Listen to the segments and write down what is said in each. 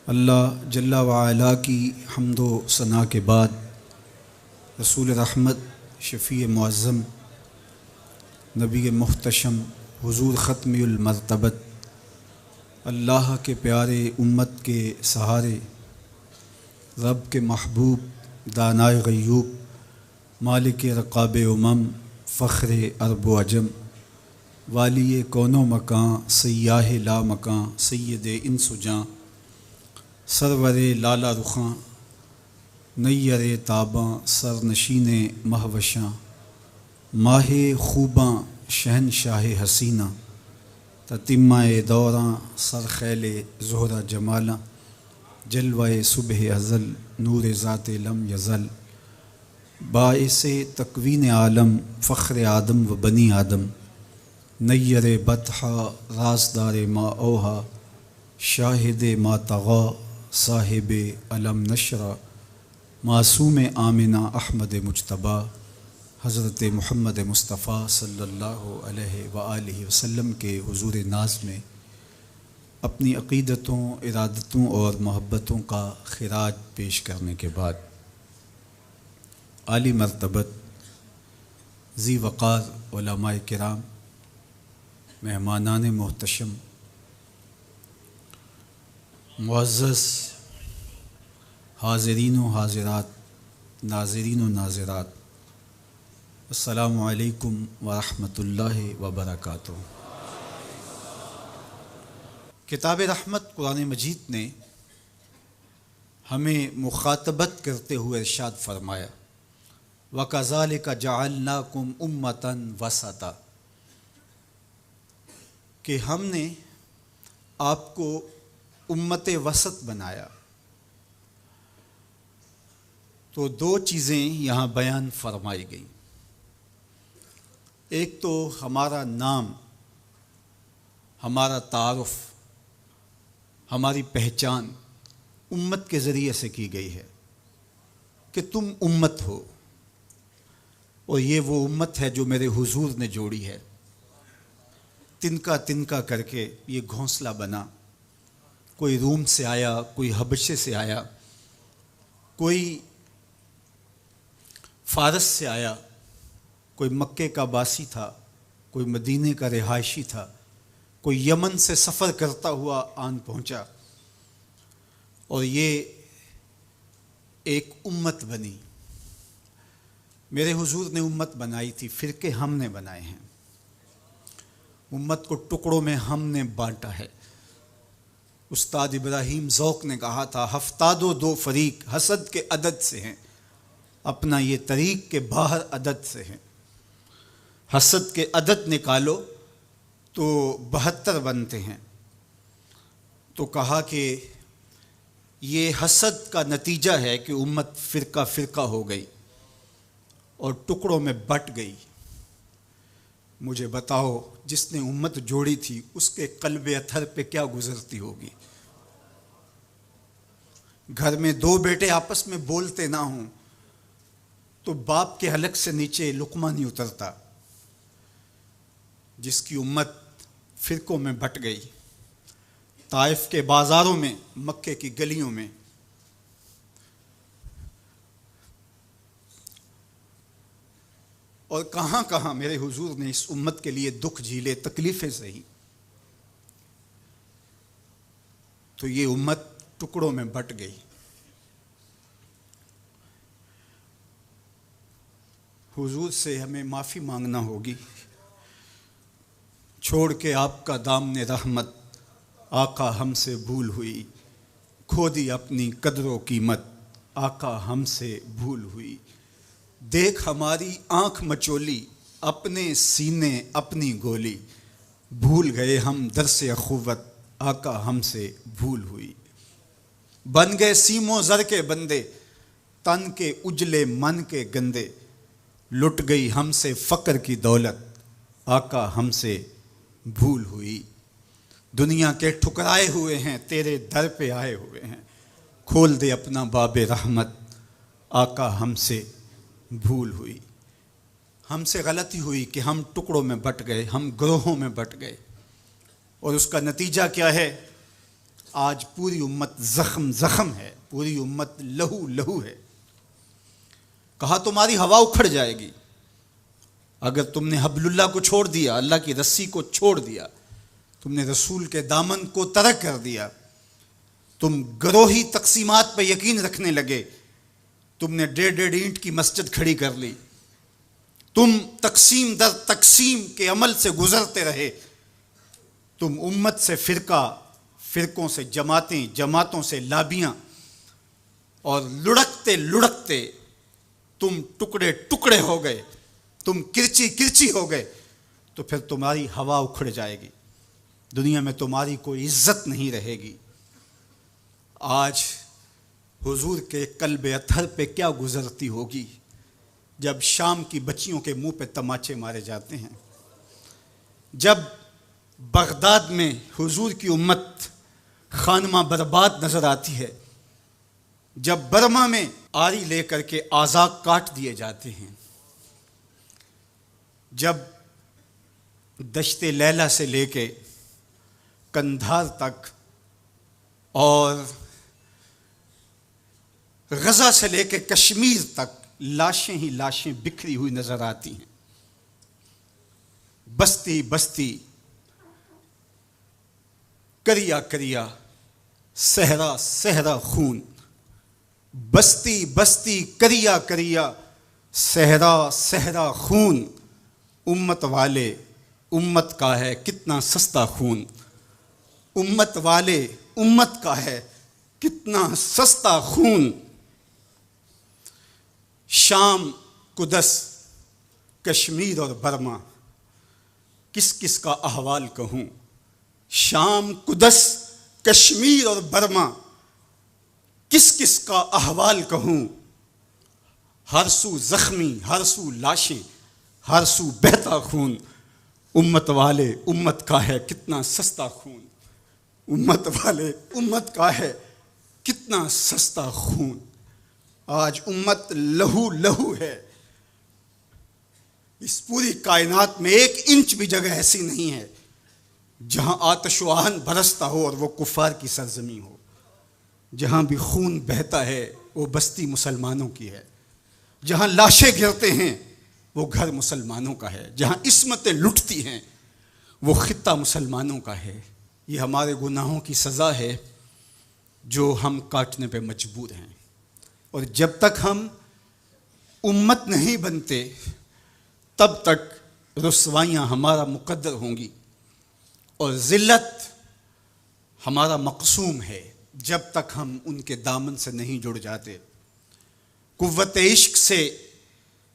اللہ جل وعلا کی حمد و ثنا کے بعد رسول رحمت، شفیع معظم، نبی محتشم، حضور ختم المرتبت، اللہ کے پیارے، امت کے سہارے، رب کے محبوب، دانائے غیوب، مالک رقاب امم، فخر عرب و عجم، والی کون و مکان، سیاہ لا مکان، سید انس و جاں، سرور لالا رخاں، نیر تاباں، سرنشین مہوشاں، ماہ خوباں، شہنشاہ حسینہ، تتمہ دوراں، سرخیل زہرہ جمالاں، جلوہ صبح ازل، نور ذات لم یزل، باعث تکوین عالم، فخر آدم و بنی آدم، نیر بطحا، رازدار ما اوہا، شاہد ما طغا، صاحب علم نشرہ، معصوم آمنہ احمد مجتبیٰ، حضرت محمد مصطفیٰ صلی اللہ علیہ وآلہ وسلم کے حضور ناز میں اپنی عقیدتوں، ارادتوں اور محبتوں کا خراج پیش کرنے کے بعد عالی مرتبت، ذی وقار علماء کرام، مہمانان محتشم، معزز حاضرین و حاضرات، ناظرین و ناظرات، السلام علیکم ورحمۃ اللہ وبرکاتہ۔ کتاب رحمت قرآن مجید نے ہمیں مخاطبت کرتے ہوئے ارشاد فرمایا، وَكَذَلِكَ جَعَلْنَاكُمْ أُمَّةً وَسَطًا، کہ ہم نے آپ کو امت وسط بنایا۔ تو دو چیزیں یہاں بیان فرمائی گئیں۔ ایک تو ہمارا نام، ہمارا تعارف، ہماری پہچان امت کے ذریعے سے کی گئی ہے کہ تم امت ہو، اور یہ وہ امت ہے جو میرے حضور نے جوڑی ہے۔ تنکا تنکا کر کے یہ گھونسلہ بنا، کوئی روم سے آیا، کوئی حبشے سے آیا، کوئی فارس سے آیا، کوئی مکے کا باسی تھا، کوئی مدینے کا رہائشی تھا، کوئی یمن سے سفر کرتا ہوا آن پہنچا، اور یہ ایک امت بنی۔ میرے حضور نے امت بنائی تھی، فرقے ہم نے بنائے ہیں، امت کو ٹکڑوں میں ہم نے بانٹا ہے۔ استاد ابراہیم ذوق نے کہا تھا، ہفتاد و دو فریق حسد کے عدد سے ہیں، اپنا یہ طریق کے باہر عدد سے ہیں۔ حسد کے عدد نکالو تو 72 بنتے ہیں۔ تو کہا کہ یہ حسد کا نتیجہ ہے کہ امت فرقہ فرقہ ہو گئی اور ٹکڑوں میں بٹ گئی۔ مجھے بتاؤ، جس نے امت جوڑی تھی اس کے قلب اطہر پہ کیا گزرتی ہوگی؟ گھر میں دو بیٹے آپس میں بولتے نہ ہوں تو باپ کے حلق سے نیچے لقمہ نہیں اترتا۔ جس کی امت فرقوں میں بٹ گئی، طائف کے بازاروں میں، مکے کی گلیوں میں، اور کہاں کہاں میرے حضور نے اس امت کے لیے دکھ جھیلے، تکلیفیں سہی، تو یہ امت ٹکڑوں میں بٹ گئی۔ حضور سے ہمیں معافی مانگنا ہوگی۔ چھوڑ کے آپ کا دامن رحمت، آقا ہم سے بھول ہوئی، کھو دی اپنی قدر و قیمت، آقا ہم سے بھول ہوئی۔ دیکھ ہماری آنکھ مچولی، اپنے سینے اپنی گولی، بھول گئے ہم درس اخوت، آقا ہم سے بھول ہوئی۔ بن گئے سیم و زر کے بندے، تن کے اجلے من کے گندے، لٹ گئی ہم سے فقر کی دولت، آقا ہم سے بھول ہوئی۔ دنیا کے ٹھکرائے ہوئے ہیں، تیرے در پہ آئے ہوئے ہیں، کھول دے اپنا باب رحمت، آقا ہم سے بھول ہوئی۔ ہم سے غلطی ہوئی کہ ہم ٹکڑوں میں بٹ گئے، ہم گروہوں میں بٹ گئے، اور اس کا نتیجہ کیا ہے؟ آج پوری امت زخم زخم ہے، پوری امت لہو لہو ہے۔ کہا تمہاری ہوا اکھڑ جائے گی اگر تم نے حبل اللہ کو چھوڑ دیا، اللہ کی رسی کو چھوڑ دیا، تم نے رسول کے دامن کو ترک کر دیا، تم گروہی تقسیمات پہ یقین رکھنے لگے، تم نے 1.5 اینٹ کی مسجد کھڑی کر لی، تم تقسیم در تقسیم کے عمل سے گزرتے رہے، تم امت سے فرقوں سے جماعتیں، جماعتوں سے لابیاں، اور لڑکتے لڑکتے تم ٹکڑے ٹکڑے ہو گئے، تم کرچی کرچی ہو گئے، تو پھر تمہاری ہوا اکھڑ جائے گی، دنیا میں تمہاری کوئی عزت نہیں رہے گی۔ آج حضور کے قلب اطہر پہ کیا گزرتی ہوگی جب شام کی بچیوں کے منہ پہ تماچے مارے جاتے ہیں، جب بغداد میں حضور کی امت خانمہ برباد نظر آتی ہے، جب برما میں آری لے کر کے اعضاء کاٹ دیے جاتے ہیں، جب دشت لیلہ سے لے کے کندھار تک اور غزہ سے لے کے کشمیر تک لاشیں ہی لاشیں بکھری ہوئی نظر آتی ہیں، بستی بستی، کریا کریا، صحرا صحرا خون، بستی بستی، کریا کریا، صحرا صحرا خون، امت والے امت کا ہے کتنا سستا خون، امت والے امت کا ہے کتنا سستا خون۔ شام، قدس، کشمیر اور برما، کس کس کا احوال کہوں؟ شام، قدس، کشمیر اور برما، کس کس کا احوال کہوں؟ ہر سو زخمی، ہر سو لاشیں، ہر سو بہتا خون، امت والے امت کا ہے کتنا سستا خون، امت والے امت کا ہے کتنا سستا خون۔ آج امت لہو لہو ہے، اس پوری کائنات میں 1 انچ بھی جگہ ایسی نہیں ہے جہاں آتش و آہن برستا ہو اور وہ کفار کی سرزمین ہو۔ جہاں بھی خون بہتا ہے وہ بستی مسلمانوں کی ہے، جہاں لاشیں گرتے ہیں وہ گھر مسلمانوں کا ہے، جہاں عصمتیں لٹتی ہیں وہ خطہ مسلمانوں کا ہے۔ یہ ہمارے گناہوں کی سزا ہے جو ہم کاٹنے پہ مجبور ہیں، اور جب تک ہم امت نہیں بنتے تب تک رسوائیاں ہمارا مقدر ہوں گی اور ذلت ہمارا مقسوم ہے جب تک ہم ان کے دامن سے نہیں جڑ جاتے۔ قوت عشق سے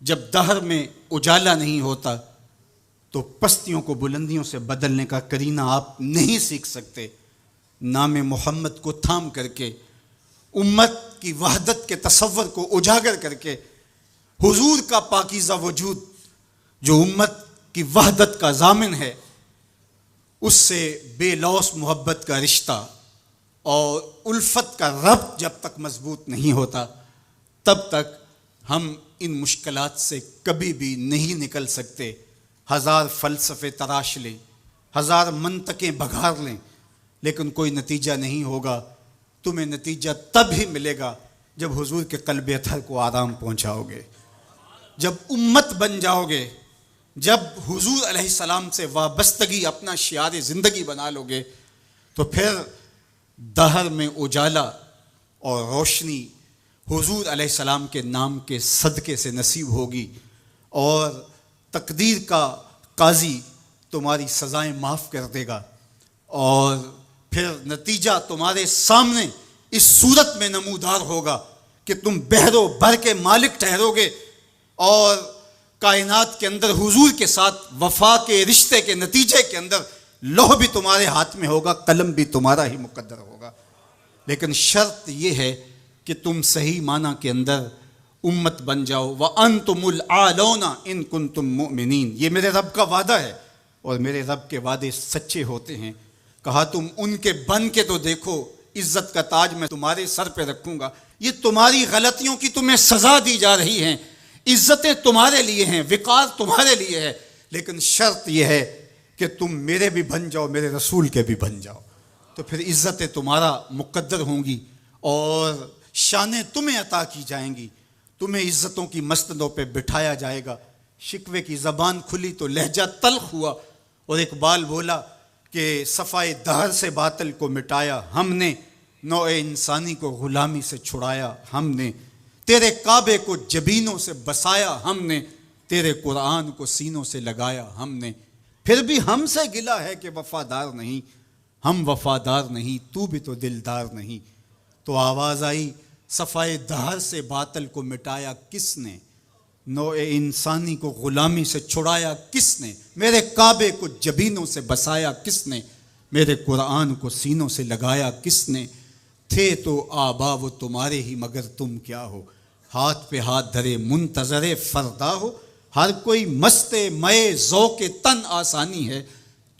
جب دہر میں اجالا نہیں ہوتا تو پستیوں کو بلندیوں سے بدلنے کا کرینہ آپ نہیں سیکھ سکتے۔ نام محمد کو تھام کر کے، امت کی وحدت کے تصور کو اجاگر کر کے، حضور کا پاکیزہ وجود جو امت کی وحدت کا ضامن ہے، اس سے بے لوث محبت کا رشتہ اور الفت کا ربط جب تک مضبوط نہیں ہوتا تب تک ہم ان مشکلات سے کبھی بھی نہیں نکل سکتے۔ 1000 فلسفے تراش لیں، 1000 منطقیں بگھار لیں، لیکن کوئی نتیجہ نہیں ہوگا۔ تمہیں نتیجہ تب ہی ملے گا جب حضور کے قلب اطہر کو آرام پہنچاؤ گے، جب امت بن جاؤ گے، جب حضور علیہ السلام سے وابستگی اپنا شعار زندگی بنا لو گے، تو پھر دہر میں اجالا اور روشنی حضور علیہ السلام کے نام کے صدقے سے نصیب ہوگی، اور تقدیر کا قاضی تمہاری سزائیں معاف کر دے گا، اور پھر نتیجہ تمہارے سامنے اس صورت میں نمودار ہوگا کہ تم بحر و بر کے مالک ٹھہرو گے، اور کائنات کے اندر حضور کے ساتھ وفا کے رشتے کے نتیجے کے اندر لوح بھی تمہارے ہاتھ میں ہوگا، قلم بھی تمہارا ہی مقدر ہوگا۔ لیکن شرط یہ ہے کہ تم صحیح معنی کے اندر امت بن جاؤ۔ وَأَنْتُمُ الْعَالَوْنَ إِن كُنْتُم مُؤْمِنِينَ، یہ میرے رب کا وعدہ ہے، اور میرے رب کے وعدے سچے ہوتے ہیں۔ کہا تم ان کے بن کے تو دیکھو، عزت کا تاج میں تمہارے سر پہ رکھوں گا۔ یہ تمہاری غلطیوں کی تمہیں سزا دی جا رہی ہیں، عزتیں تمہارے لیے ہیں، وقار تمہارے لیے ہے، لیکن شرط یہ ہے کہ تم میرے بھی بن جاؤ، میرے رسول کے بھی بن جاؤ۔ تو پھر عزتیں تمہارا مقدر ہوں گی اور شانیں تمہیں عطا کی جائیں گی، تمہیں عزتوں کی مسندوں پہ بٹھایا جائے گا۔ شکوے کی زبان کھلی تو لہجہ تلخ ہوا، اور اقبال بولا کہ صفائے دہر سے باطل کو مٹایا ہم نے، نوع انسانی کو غلامی سے چھڑایا ہم نے، تیرے کعبے کو جبینوں سے بسایا ہم نے، تیرے قرآن کو سینوں سے لگایا ہم نے، پھر بھی ہم سے گلہ ہے کہ وفادار نہیں، ہم وفادار نہیں، تو بھی تو دلدار نہیں۔ تو آواز آئی صفائے دہر سے باطل کو مٹایا کس نے، نوع انسانی کو غلامی سے چھڑایا کس نے، میرے کعبے کو جبینوں سے بسایا کس نے، میرے قرآن کو سینوں سے لگایا کس نے، تھے تو آبا وہ تمہارے ہی مگر تم کیا ہو، ہاتھ پہ ہاتھ دھرے منتظر فردا ہو، ہر کوئی مست مئے ذوق تن آسانی ہے،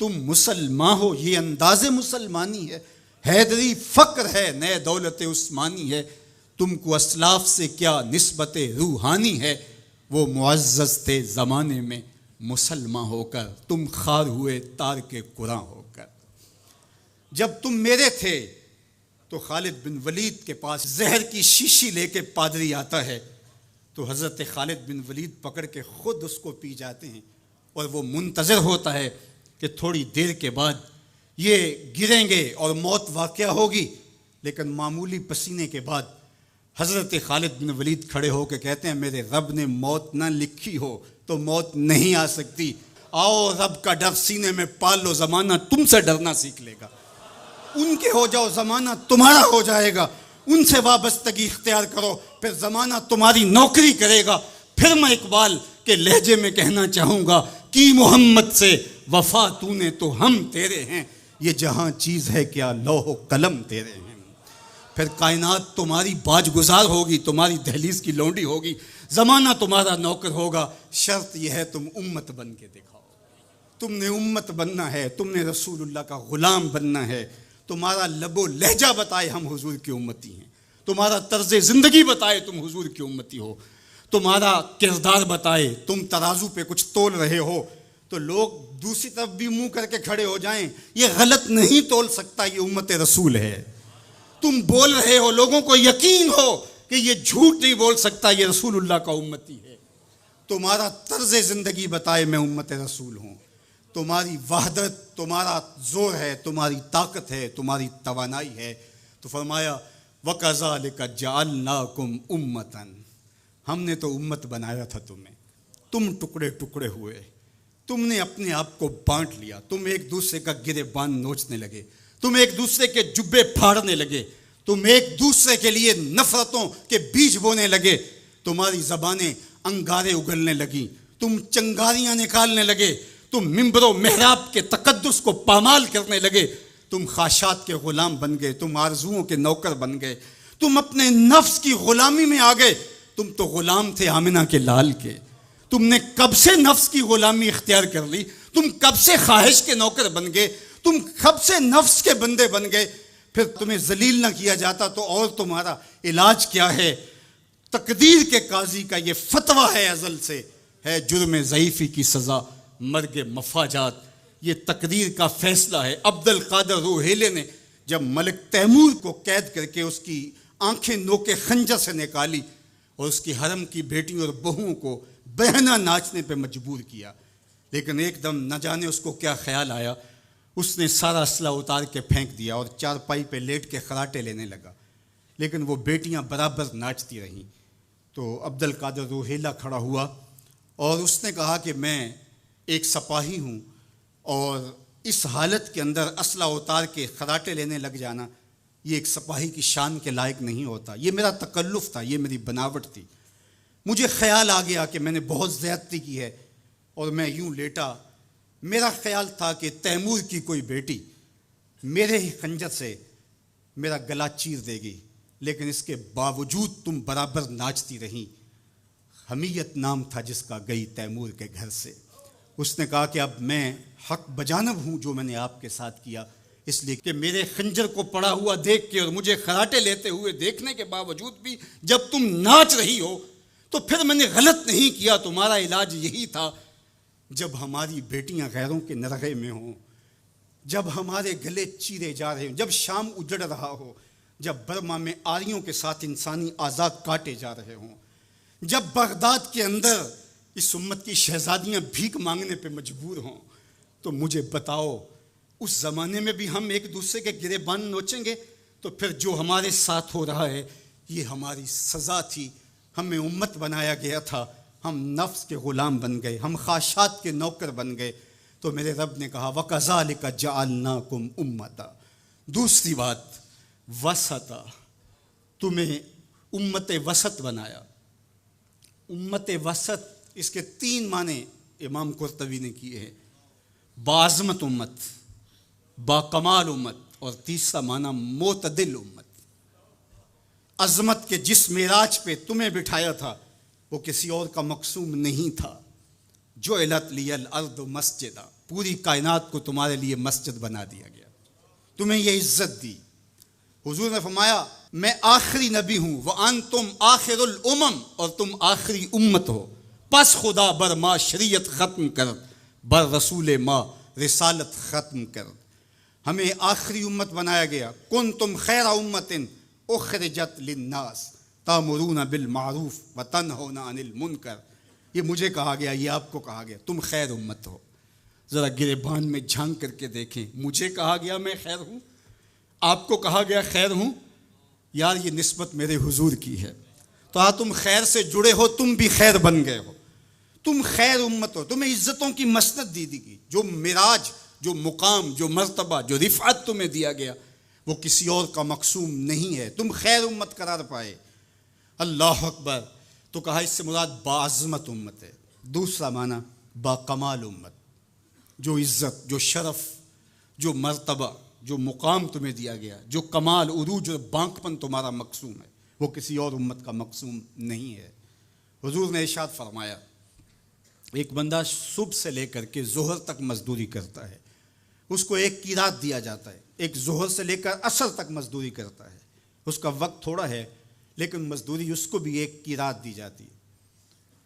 تم مسلمان ہو یہ انداز مسلمانی ہے، حیدری فقر ہے نئے دولت عثمانی ہے، تم کو اسلاف سے کیا نسبت روحانی ہے، وہ معزز تھے زمانے میں مسلمان ہو کر، تم خار ہوئے تارک قرآن ہو کر۔ جب تم میرے تھے تو خالد بن ولید کے پاس زہر کی شیشی لے کے پادری آتا ہے، تو حضرت خالد بن ولید پکڑ کے خود اس کو پی جاتے ہیں، اور وہ منتظر ہوتا ہے کہ تھوڑی دیر کے بعد یہ گریں گے اور موت واقع ہوگی، لیکن معمولی پسینے کے بعد حضرت خالد بن ولید کھڑے ہو کے کہتے ہیں میرے رب نے موت نہ لکھی ہو تو موت نہیں آ سکتی، آؤ رب کا ڈر سینے میں پال لو، زمانہ تم سے ڈرنا سیکھ لے گا، ان کے ہو جاؤ زمانہ تمہارا ہو جائے گا، ان سے وابستگی اختیار کرو پھر زمانہ تمہاری نوکری کرے گا۔ پھر میں اقبال کے لہجے میں کہنا چاہوں گا کہ محمد سے وفا تو نے تو ہم تیرے ہیں، یہ جہاں چیز ہے کیا لوح و قلم تیرے ہیں، پھر کائنات تمہاری باج گزار ہوگی، تمہاری دہلیز کی لونڈی ہوگی، زمانہ تمہارا نوکر ہوگا، شرط یہ ہے تم امت بن کے دکھاؤ، تم نے امت بننا ہے، تم نے رسول اللہ کا غلام بننا ہے، تمہارا لب و لہجہ بتائے ہم حضور کی امتی ہیں، تمہارا طرز زندگی بتائے تم حضور کی امتی ہو، تمہارا کردار بتائے تم ترازو پہ کچھ تول رہے ہو، تو لوگ دوسری طرف بھی منہ کر کے کھڑے ہو جائیں یہ غلط نہیں تول سکتا، یہ امت رسول ہے، تم بول رہے ہو لوگوں کو یقین ہو کہ یہ جھوٹ نہیں بول سکتا، یہ رسول اللہ کا امتی ہے، تمہارا طرز زندگی بتائے میں امت رسول ہوں، تمہاری وحدت، تمہارا زور ہے، تمہاری طاقت ہے، تمہاری توانائی ہے، تو فرمایا وَكَذَلِكَ جَعَلْنَاكُمْ أُمَّةً، ہم نے تو امت بنایا تھا تمہیں، تم ٹکڑے ٹکڑے ہوئے، تم نے اپنے آپ کو بانٹ لیا، تم ایک دوسرے کا گریبان نوچنے لگے، تم ایک دوسرے کے جبے پھاڑنے لگے، تم ایک دوسرے کے لیے نفرتوں کے بیج بونے لگے، تمہاری زبانیں انگارے اگلنے لگیں، تم چنگاریاں نکالنے لگے، تم ممبر و محراب کے تقدس کو پامال کرنے لگے، تم خواہشات کے غلام بن گئے، تم آرزوؤں کے نوکر بن گئے، تم اپنے نفس کی غلامی میں آ گئے، تم تو غلام تھے آمنہ کے لال کے، تم نے کب سے نفس کی غلامی اختیار کر لی، تم کب سے خواہش کے نوکر بن گئے، تم کب سے نفس کے بندے بن گئے، پھر تمہیں ذلیل نہ کیا جاتا تو اور تمہارا علاج کیا ہے؟ تقدیر کے قاضی کا یہ فتویٰ ہے ازل سے، ہے جرم ضعیفی کی سزا مرگ مفاجات، یہ تقدیر کا فیصلہ ہے۔ عبد القادر روحیلے نے جب ملک تیمور کو قید کر کے اس کی آنکھیں نوکے خنجر سے نکالی اور اس کی حرم کی بیٹیوں اور بہوؤں کو بہنا ناچنے پہ مجبور کیا، لیکن ایک دم نہ جانے اس کو کیا خیال آیا، اس نے سارا اسلحہ اتار کے پھینک دیا اور چارپائی پہ لیٹ کے خراٹے لینے لگا، لیکن وہ بیٹیاں برابر ناچتی رہیں۔ تو عبد القادر روحیلہ کھڑا ہوا اور اس نے کہا کہ میں ایک سپاہی ہوں اور اس حالت کے اندر اسلحہ اتار کے خراٹے لینے لگ جانا یہ ایک سپاہی کی شان کے لائق نہیں ہوتا، یہ میرا تکلف تھا، یہ میری بناوٹ تھی، مجھے خیال آ گیا کہ میں نے بہت زیادتی کی ہے اور میں یوں لیٹا، میرا خیال تھا کہ تیمور کی کوئی بیٹی میرے ہی خنجر سے میرا گلا چیر دے گی، لیکن اس کے باوجود تم برابر ناچتی رہیں، حمیت نام تھا جس کا گئی تیمور کے گھر سے۔ اس نے کہا کہ اب میں حق بجانب ہوں جو میں نے آپ کے ساتھ کیا، اس لیے کہ میرے خنجر کو پڑا ہوا دیکھ کے اور مجھے خراٹے لیتے ہوئے دیکھنے کے باوجود بھی جب تم ناچ رہی ہو تو پھر میں نے غلط نہیں کیا، تمہارا علاج یہی تھا، جب ہماری بیٹیاں غیروں کے نرغے میں ہوں، جب ہمارے گلے چیرے جا رہے ہوں، جب شام اجڑ رہا ہو، جب برما میں آریوں کے ساتھ انسانی اعضاء کاٹے جا رہے ہوں، جب بغداد کے اندر اس امت کی شہزادیاں بھیک مانگنے پہ مجبور ہوں، تو مجھے بتاؤ اس زمانے میں بھی ہم ایک دوسرے کے گریبان نوچیں گے؟ تو پھر جو ہمارے ساتھ ہو رہا ہے یہ ہماری سزا تھی، ہمیں امت بنایا گیا تھا، ہم نفس کے غلام بن گئے، ہم خواہشات کے نوکر بن گئے۔ تو میرے رب نے کہا وَكَذَلِكَ جَعَلْنَاكُمْ أُمَّةً۔ دوسری بات وسطا، تمہیں امت وسط بنایا۔ امت وسط، اس کے 3 معنی امام قرطبی نے کیے ہیں، باعظمت امت، باکمال امت، اور تیسرا معنی معتدل امت۔ عظمت کے جس معراج پہ تمہیں بٹھایا تھا وہ کسی اور کا مقصوم نہیں تھا۔ جعلت لی الارض مسجدا، پوری کائنات کو تمہارے لیے مسجد بنا دیا گیا، تمہیں یہ عزت دی۔ حضور نے فرمایا میں آخری نبی ہوں، وانتم آخر الامم، اور تم آخری امت ہو، پس خدا بر ما شریعت ختم کر، بر رسول ما رسالت ختم کر۔ ہمیں آخری امت بنایا گیا۔ کنتم خیر امت اخرجت للناس تامرون بالمعروف وتنہون عن المنکر۔ یہ مجھے کہا گیا، یہ آپ کو کہا گیا، تم خیر امت ہو۔ ذرا گریبان میں جھانک کر کے دیکھیں، مجھے کہا گیا میں خیر ہوں، آپ کو کہا گیا خیر ہوں، یار یہ نسبت میرے حضور کی ہے۔ تو تم خیر سے جڑے ہو، تم بھی خیر بن گئے ہو، تم خیر امت ہو، تمہیں عزتوں کی مسند دی گئی، جو معراج، جو مقام، جو مرتبہ، جو رفعت تمہیں دیا گیا وہ کسی اور کا مقصوم نہیں ہے، تم خیر امت قرار پائے۔ اللہ اکبر۔ تو کہا اس سے مراد باعظمت امت ہے۔ دوسرا معنی باکمال امت، جو عزت، جو شرف، جو مرتبہ، جو مقام تمہیں دیا گیا، جو کمال، عروج اور بانکپن تمہارا مقصوم ہے، وہ کسی اور امت کا مقصوم نہیں ہے۔ حضور نے ارشاد فرمایا ایک بندہ صبح سے لے کر کے ظہر تک مزدوری کرتا ہے، اس کو ایک قیراط دیا جاتا ہے۔ ایک ظہر سے لے کر عصر تک مزدوری کرتا ہے، اس کا وقت تھوڑا ہے لیکن مزدوری اس کو بھی ایک قیراط دی جاتی ہے۔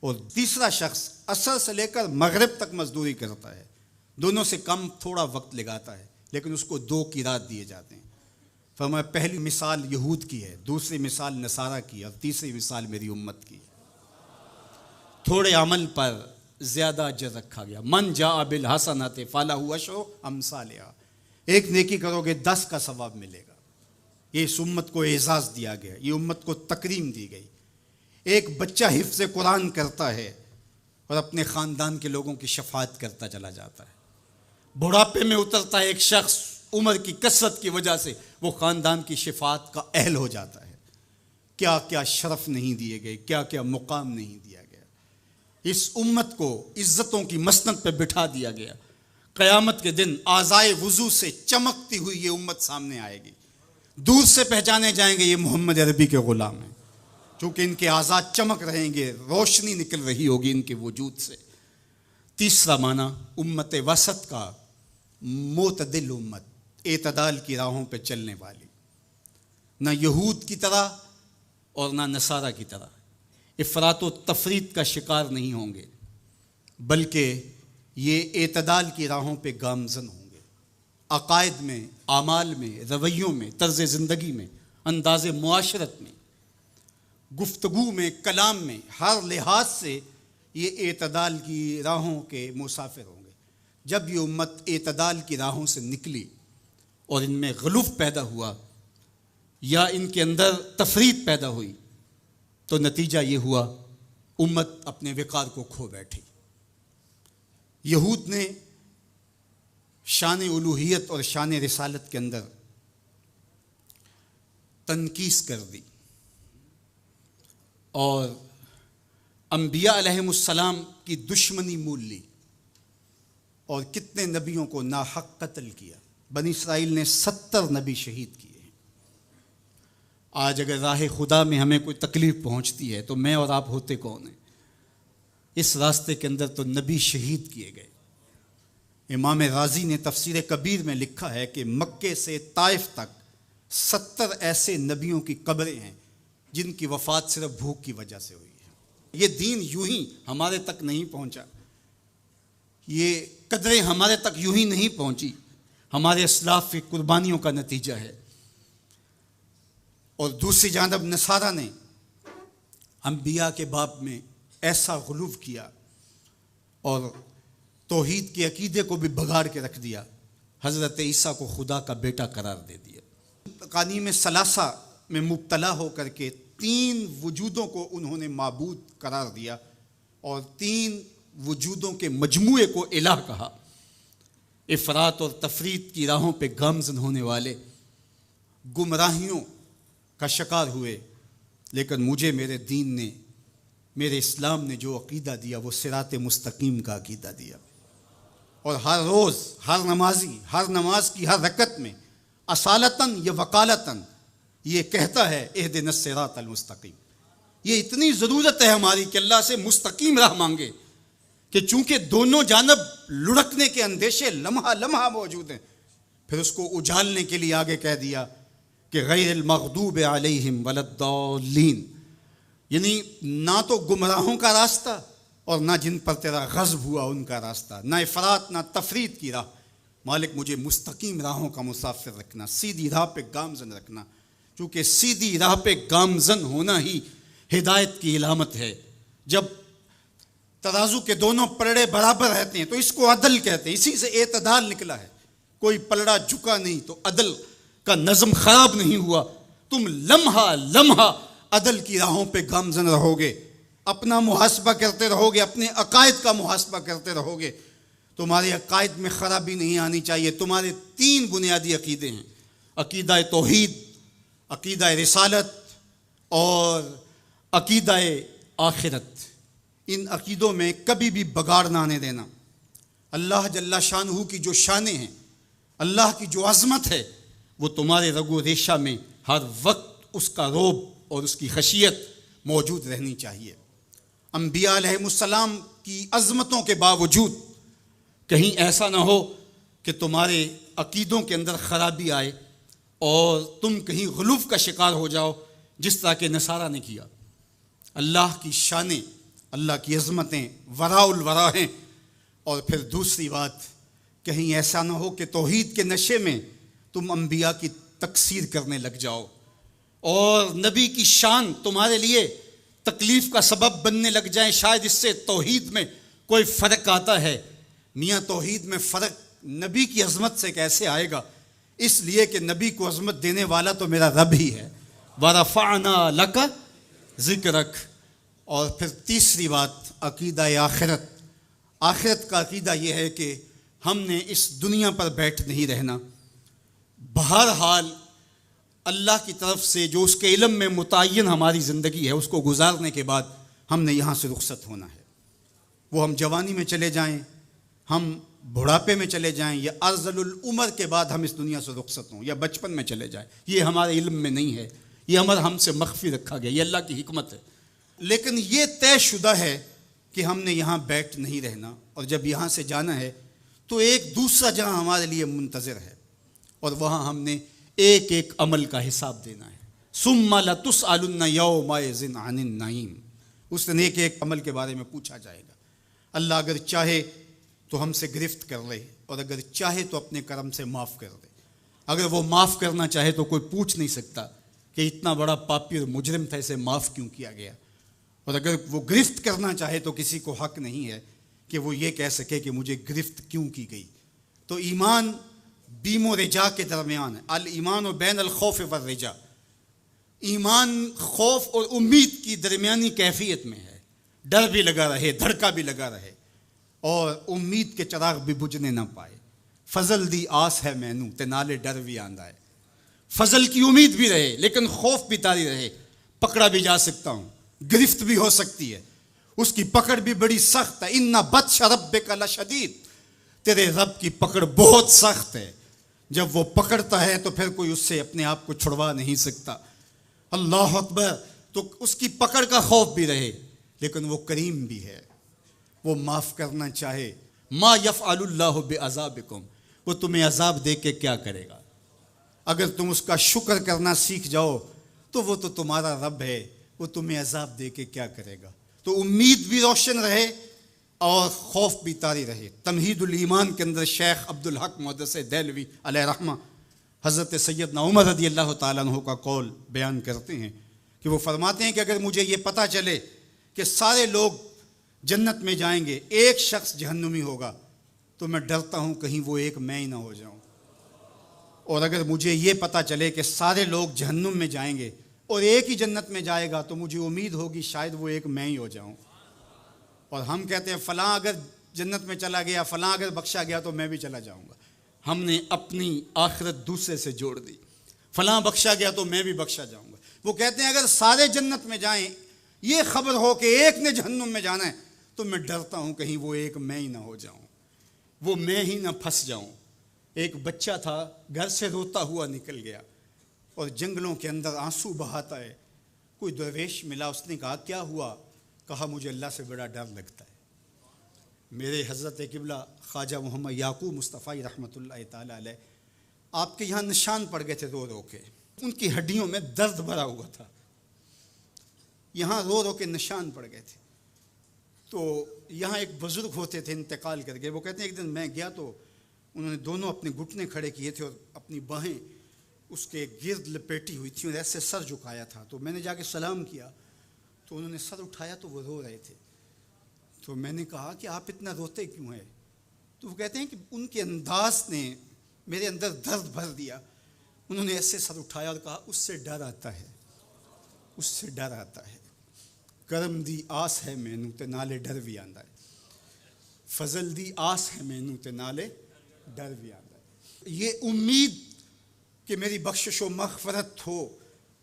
اور تیسرا شخص عصر سے لے کر مغرب تک مزدوری کرتا ہے، دونوں سے کم تھوڑا وقت لگاتا ہے لیکن اس کو 2 قیراط دیے جاتے ہیں۔ فرمایا پہلی مثال یہود کی ہے، دوسری مثال نصارہ کی، اور تیسری مثال میری امت کی۔ تھوڑے عمل پر زیادہ اجر رکھا گیا۔ من جاء بالحسنۃ فلہ عشر امثالھا، ایک نیکی کرو گے 10 کا ثواب ملے گا۔ یہ اس امت کو اعزاز دیا گیا، یہ امت کو تکریم دی گئی۔ ایک بچہ حفظ قرآن کرتا ہے اور اپنے خاندان کے لوگوں کی شفاعت کرتا چلا جاتا ہے۔ بڑھاپے میں اترتا ہے ایک شخص، عمر کی کثرت کی وجہ سے وہ خاندان کی شفاعت کا اہل ہو جاتا ہے۔ کیا کیا شرف نہیں دیے گئے، کیا کیا مقام نہیں دیا گیا۔ اس امت کو عزتوں کی مسند پہ بٹھا دیا گیا۔ قیامت کے دن اعضائے وضو سے چمکتی ہوئی یہ امت سامنے آئے گی، دور سے پہچانے جائیں گے یہ محمد عربی کے غلام ہیں، چونکہ ان کے اعضاء چمک رہیں گے، روشنی نکل رہی ہوگی ان کے وجود سے۔ تیسرا معنی امت وسط کا معتدل امت، اعتدال کی راہوں پہ چلنے والی، نہ یہود کی طرح اور نہ نصارہ کی طرح افراط و تفریط کا شکار نہیں ہوں گے، بلکہ یہ اعتدال کی راہوں پہ گامزن ہوں گے، عقائد میں، اعمال میں، رویوں میں، طرز زندگی میں، انداز معاشرت میں، گفتگو میں، کلام میں، ہر لحاظ سے یہ اعتدال کی راہوں کے مسافر ہوں گے۔ جب یہ امت اعتدال کی راہوں سے نکلی اور ان میں غلوف پیدا ہوا یا ان کے اندر تفریط پیدا ہوئی تو نتیجہ یہ ہوا امت اپنے وقار کو کھو بیٹھی۔ یہود نے شان الوہیت اور شان رسالت کے اندر تنقیص کر دی اور انبیاء علیہم السلام کی دشمنی مول لی اور کتنے نبیوں کو ناحق قتل کیا۔ بنی اسرائیل نے 70 نبی شہید کیے۔ آج اگر راہ خدا میں ہمیں کوئی تکلیف پہنچتی ہے تو میں اور آپ ہوتے کون ہیں؟ اس راستے کے اندر تو نبی شہید کیے گئے۔ امام رازی نے تفسیر کبیر میں لکھا ہے کہ مکے سے طائف تک 70 ایسے نبیوں کی قبریں ہیں جن کی وفات صرف بھوک کی وجہ سے ہوئی ہے۔ یہ دین یوں ہی ہمارے تک نہیں پہنچا، یہ قدریں ہمارے تک یوں ہی نہیں پہنچی، ہمارے اسلاف کی قربانیوں کا نتیجہ ہے۔ اور دوسری جانب نصارہ نے انبیاء کے باب میں ایسا غلو کیا اور توحید کے عقیدے کو بھی بگاڑ کے رکھ دیا، حضرت عیسیٰ کو خدا کا بیٹا قرار دے دیا۔ تقانیم ثلاثہ میں مبتلا ہو کر کے 3 وجودوں کو انہوں نے معبود قرار دیا اور 3 وجودوں کے مجموعے کو الہ کہا۔ افراط اور تفریط کی راہوں پہ گامزن ہونے والے گمراہیوں کا شکار ہوئے، لیکن مجھے میرے دین نے، میرے اسلام نے جو عقیدہ دیا وہ صراط مستقیم کا عقیدہ دیا۔ اور ہر روز ہر نمازی ہر نماز کی ہر رکعت میں اصالتاً یا وقالتاً یہ کہتا ہے اہدنا الصراط المستقیم۔ یہ اتنی ضرورت ہے ہماری کہ اللہ سے مستقیم راہ مانگے، کہ چونکہ دونوں جانب لڑکنے کے اندیشے لمحہ لمحہ موجود ہیں، پھر اس کو اجالنے کے لیے آگے کہہ دیا کہ غیر المغضوب علیہم ولا الضالین، یعنی نہ تو گمراہوں کا راستہ اور نہ جن پر تیرا غضب ہوا ان کا راستہ، نہ افراط نہ تفریط کی راہ۔ مالک مجھے مستقیم راہوں کا مسافر رکھنا، سیدھی راہ پہ گامزن رکھنا، چونکہ سیدھی راہ پہ گامزن ہونا ہی ہدایت کی علامت ہے۔ جب ترازو کے دونوں پلڑے برابر رہتے ہیں تو اس کو عدل کہتے ہیں، اسی سے اعتدال نکلا ہے۔ کوئی پلڑا جھکا نہیں تو عدل کا نظم خراب نہیں ہوا۔ تم لمحہ لمحہ عدل کی راہوں پہ گامزن رہو گے، اپنا محاسبہ کرتے رہو گے، اپنے عقائد کا محاسبہ کرتے رہو گے، تمہارے عقائد میں خرابی نہیں آنی چاہیے۔ تمہارے 3 بنیادی عقیدے ہیں، عقیدہ توحید، عقیدہ رسالت اور عقیدہ آخرت۔ ان عقیدوں میں کبھی بھی بگاڑ نہ آنے دینا۔ اللہ جل شانہ کی جو شانیں ہیں، اللہ کی جو عظمت ہے، وہ تمہارے رگ و ریشہ میں ہر وقت اس کا رعب اور اس کی خشیت موجود رہنی چاہیے۔ انبیاء علیہ السلام کی عظمتوں کے باوجود کہیں ایسا نہ ہو کہ تمہارے عقیدوں کے اندر خرابی آئے اور تم کہیں غلوف کا شکار ہو جاؤ، جس طرح کہ نصارہ نے کیا۔ اللہ کی شانیں، اللہ کی عظمتیں وراء الورا ہیں۔ اور پھر دوسری بات، کہیں ایسا نہ ہو کہ توحید کے نشے میں تم انبیاء کی تکثیر کرنے لگ جاؤ اور نبی کی شان تمہارے لیے تکلیف کا سبب بننے لگ جائیں۔ شاید اس سے توحید میں کوئی فرق آتا ہے۔ میاں توحید میں فرق نبی کی عظمت سے کیسے آئے گا؟ اس لیے کہ نبی کو عظمت دینے والا تو میرا رب ہی ہے۔ وَرَفَعْنَا لَكَ ذِكْرَكَ۔ اور پھر تیسری بات، عقیدہ آخرت۔ آخرت کا عقیدہ یہ ہے کہ ہم نے اس دنیا پر بیٹھ نہیں رہنا، بہرحال اللہ کی طرف سے جو اس کے علم میں متعین ہماری زندگی ہے اس کو گزارنے کے بعد ہم نے یہاں سے رخصت ہونا ہے۔ وہ ہم جوانی میں چلے جائیں، ہم بڑھاپے میں چلے جائیں، یا ارذل العمر کے بعد ہم اس دنیا سے رخصت ہوں، یا بچپن میں چلے جائیں، یہ ہمارے علم میں نہیں ہے، یہ امر ہم سے مخفی رکھا گیا، یہ اللہ کی حکمت ہے۔ لیکن یہ طے شدہ ہے کہ ہم نے یہاں بیٹھ نہیں رہنا، اور جب یہاں سے جانا ہے تو ایک دوسرا جہاں ہمارے لیے منتظر ہے، اور وہاں ہم نے ایک ایک عمل کا حساب دینا ہے۔ ثم لتسألن یومئذ عن النعیم۔ اس دن ایک ایک عمل کے بارے میں پوچھا جائے گا۔ اللہ اگر چاہے تو ہم سے گرفت کر لے، اور اگر چاہے تو اپنے کرم سے معاف کر دے۔ اگر وہ معاف کرنا چاہے تو کوئی پوچھ نہیں سکتا کہ اتنا بڑا پاپی اور مجرم تھا، اسے معاف کیوں کیا گیا۔ اور اگر وہ گرفت کرنا چاہے تو کسی کو حق نہیں ہے کہ وہ یہ کہہ سکے کہ مجھے گرفت کیوں کی گئی۔ تو ایمان بیم و رجا کے درمیان ہے۔ الایمان بین الخوف والرجا، ایمان خوف اور امید کی درمیانی کیفیت میں ہے۔ ڈر بھی لگا رہے، دھڑکا بھی لگا رہے، اور امید کے چراغ بھی بجھنے نہ پائے۔ فضل دی آس ہے مینوں تے نالے ڈر بھی آندا ہے۔ فضل کی امید بھی رہے لیکن خوف بھی طاری رہے، پکڑا بھی جا سکتا ہوں، گرفت بھی ہو سکتی ہے، اس کی پکڑ بھی بڑی سخت ہے۔ ان بطش ربک لشدید، تیرے رب کی پکڑ بہت سخت ہے۔ جب وہ پکڑتا ہے تو پھر کوئی اس سے اپنے آپ کو چھڑوا نہیں سکتا۔ اللہ اکبر۔ تو اس کی پکڑ کا خوف بھی رہے، لیکن وہ کریم بھی ہے، وہ معاف کرنا چاہے۔ ما یفعل اللہ بعذابکم، وہ تمہیں عذاب دے کے کیا کرے گا؟ اگر تم اس کا شکر کرنا سیکھ جاؤ تو وہ تو تمہارا رب ہے، وہ تمہیں عذاب دے کے کیا کرے گا؟ تو امید بھی روشن رہے، اور خوف بھی طاری رہے۔ تمہید الایمان کے اندر شیخ عبدالحق محدث دہلوی علیہ رحمہ حضرت سیدنا عمر رضی اللہ تعالیٰ عنہ کا قول بیان کرتے ہیں کہ وہ فرماتے ہیں کہ اگر مجھے یہ پتہ چلے کہ سارے لوگ جنت میں جائیں گے، ایک شخص جہنمی ہوگا، تو میں ڈرتا ہوں کہیں وہ ایک میں ہی نہ ہو جاؤں۔ اور اگر مجھے یہ پتہ چلے کہ سارے لوگ جہنم میں جائیں گے اور ایک ہی جنت میں جائے گا، تو مجھے امید ہوگی شاید وہ ایک میں ہی ہو جاؤں۔ اور ہم کہتے ہیں فلاں اگر جنت میں چلا گیا، فلاں اگر بخشا گیا تو میں بھی چلا جاؤں گا۔ ہم نے اپنی آخرت دوسرے سے جوڑ دی، فلاں بخشا گیا تو میں بھی بخشا جاؤں گا۔ وہ کہتے ہیں اگر سارے جنت میں جائیں، یہ خبر ہو کہ ایک نے جہنم میں جانا ہے، تو میں ڈرتا ہوں کہیں وہ ایک میں ہی نہ ہو جاؤں، وہ میں ہی نہ پھنس جاؤں۔ ایک بچہ تھا، گھر سے روتا ہوا نکل گیا اور جنگلوں کے اندر آنسو بہاتا ہے۔ کوئی درویش ملا، اس نے کہا کیا ہوا؟ کہا مجھے اللہ سے بڑا ڈر لگتا ہے۔ میرے حضرت قبلہ خواجہ محمد یعقوب مصطفی رحمۃ اللہ تعالیٰ علیہ، آپ کے یہاں نشان پڑ گئے تھے رو رو کے، ان کی ہڈیوں میں درد بھرا ہوا تھا، یہاں رو رو کے نشان پڑ گئے تھے۔ تو یہاں ایک بزرگ ہوتے تھے، انتقال کر گئے۔ وہ کہتے ہیں ایک دن میں گیا تو انہوں نے دونوں اپنے گھٹنے کھڑے کیے تھے اور اپنی باہیں اس کے گرد لپیٹی ہوئی تھیں اور ایسے سر جھکایا تھا۔ تو میں نے جا کے سلام کیا تو انہوں نے سر اٹھایا تو وہ رو رہے تھے۔ تو میں نے کہا کہ آپ اتنا روتے کیوں ہیں؟ تو وہ کہتے ہیں کہ ان کے انداز نے میرے اندر درد بھر دیا۔ انہوں نے ایسے سر اٹھایا اور کہا اس سے ڈر آتا ہے، اس سے ڈر آتا ہے۔ کرم دی آس ہے مینوں تے نالے ڈر بھی آندا ہے، فضل دی آس ہے مینوں تے نالے ڈر بھی آندا ہے۔ یہ امید کہ میری بخشش و مغفرت ہو،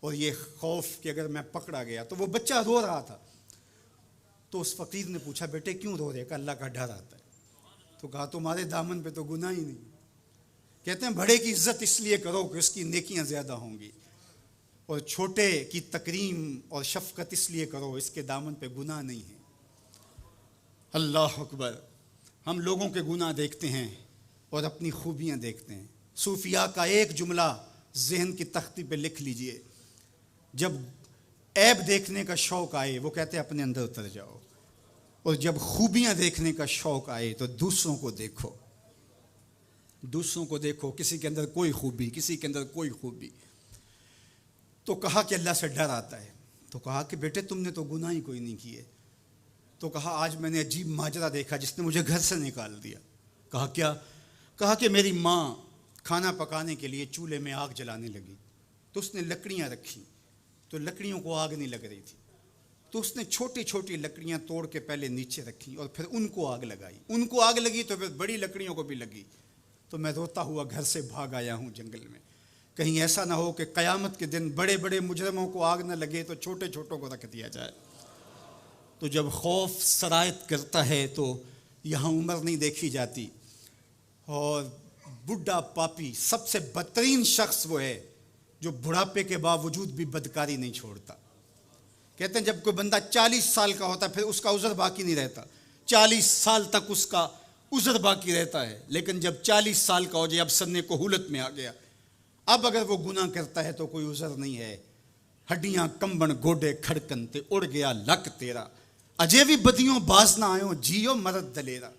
اور یہ خوف کہ اگر میں پکڑا گیا۔ تو وہ بچہ رو رہا تھا، تو اس فقیر نے پوچھا بیٹے کیوں رو رہے؟ کہ اللہ کا ڈر آتا ہے۔ تو کہا تمہارے دامن پہ تو گناہ ہی نہیں۔ کہتے ہیں بڑے کی عزت اس لیے کرو کہ اس کی نیکیاں زیادہ ہوں گی، اور چھوٹے کی تکریم اور شفقت اس لیے کرو اس کے دامن پہ گناہ نہیں ہے۔ اللہ اکبر۔ ہم لوگوں کے گناہ دیکھتے ہیں اور اپنی خوبیاں دیکھتے ہیں۔ صوفیاء کا ایک جملہ ذہن کی تختی پہ لکھ لیجئے، جب عیب دیکھنے کا شوق آئے وہ کہتے ہیں اپنے اندر اتر جاؤ، اور جب خوبیاں دیکھنے کا شوق آئے تو دوسروں کو دیکھو، دوسروں کو دیکھو، کسی کے اندر کوئی خوبی، کسی کے اندر کوئی خوبی۔ تو کہا کہ اللہ سے ڈر آتا ہے۔ تو کہا کہ بیٹے تم نے تو گناہ ہی کوئی نہیں کیے۔ تو کہا آج میں نے عجیب ماجرا دیکھا جس نے مجھے گھر سے نکال دیا۔ کہا کیا؟ کہا کہ میری ماں کھانا پکانے کے لیے چولہے میں آگ جلانے لگی، تو اس نے لکڑیاں رکھی، تو لکڑیوں کو آگ نہیں لگ رہی تھی، تو اس نے چھوٹی چھوٹی لکڑیاں توڑ کے پہلے نیچے رکھی اور پھر ان کو آگ لگائی۔ ان کو آگ لگی تو پھر بڑی لکڑیوں کو بھی لگی۔ تو میں روتا ہوا گھر سے بھاگ آیا ہوں جنگل میں، کہیں ایسا نہ ہو کہ قیامت کے دن بڑے بڑے مجرموں کو آگ نہ لگے تو چھوٹے چھوٹوں کو رکھ دیا جائے۔ تو جب خوف سرایت کرتا ہے تو یہاں عمر نہیں دیکھی جاتی، اور بڈھا پاپی سب سے بدترین شخص وہ ہے جو بڑھاپے کے باوجود بھی بدکاری نہیں چھوڑتا۔ کہتے ہیں جب کوئی بندہ 40 سال کا ہوتا ہے پھر اس کا عذر باقی نہیں رہتا، 40 سال تک اس کا عذر باقی رہتا ہے، لیکن جب 40 سال کا ہو جائے، اب سن کہولت میں آ گیا، اب اگر وہ گناہ کرتا ہے تو کوئی عذر نہیں ہے۔ ہڈیاں کمبن گوڈے کھڑکن تے اڑ گیا لک تیرا، اجے بھی بدیوں باز نہ آئیوں جیو مرد دلیرا،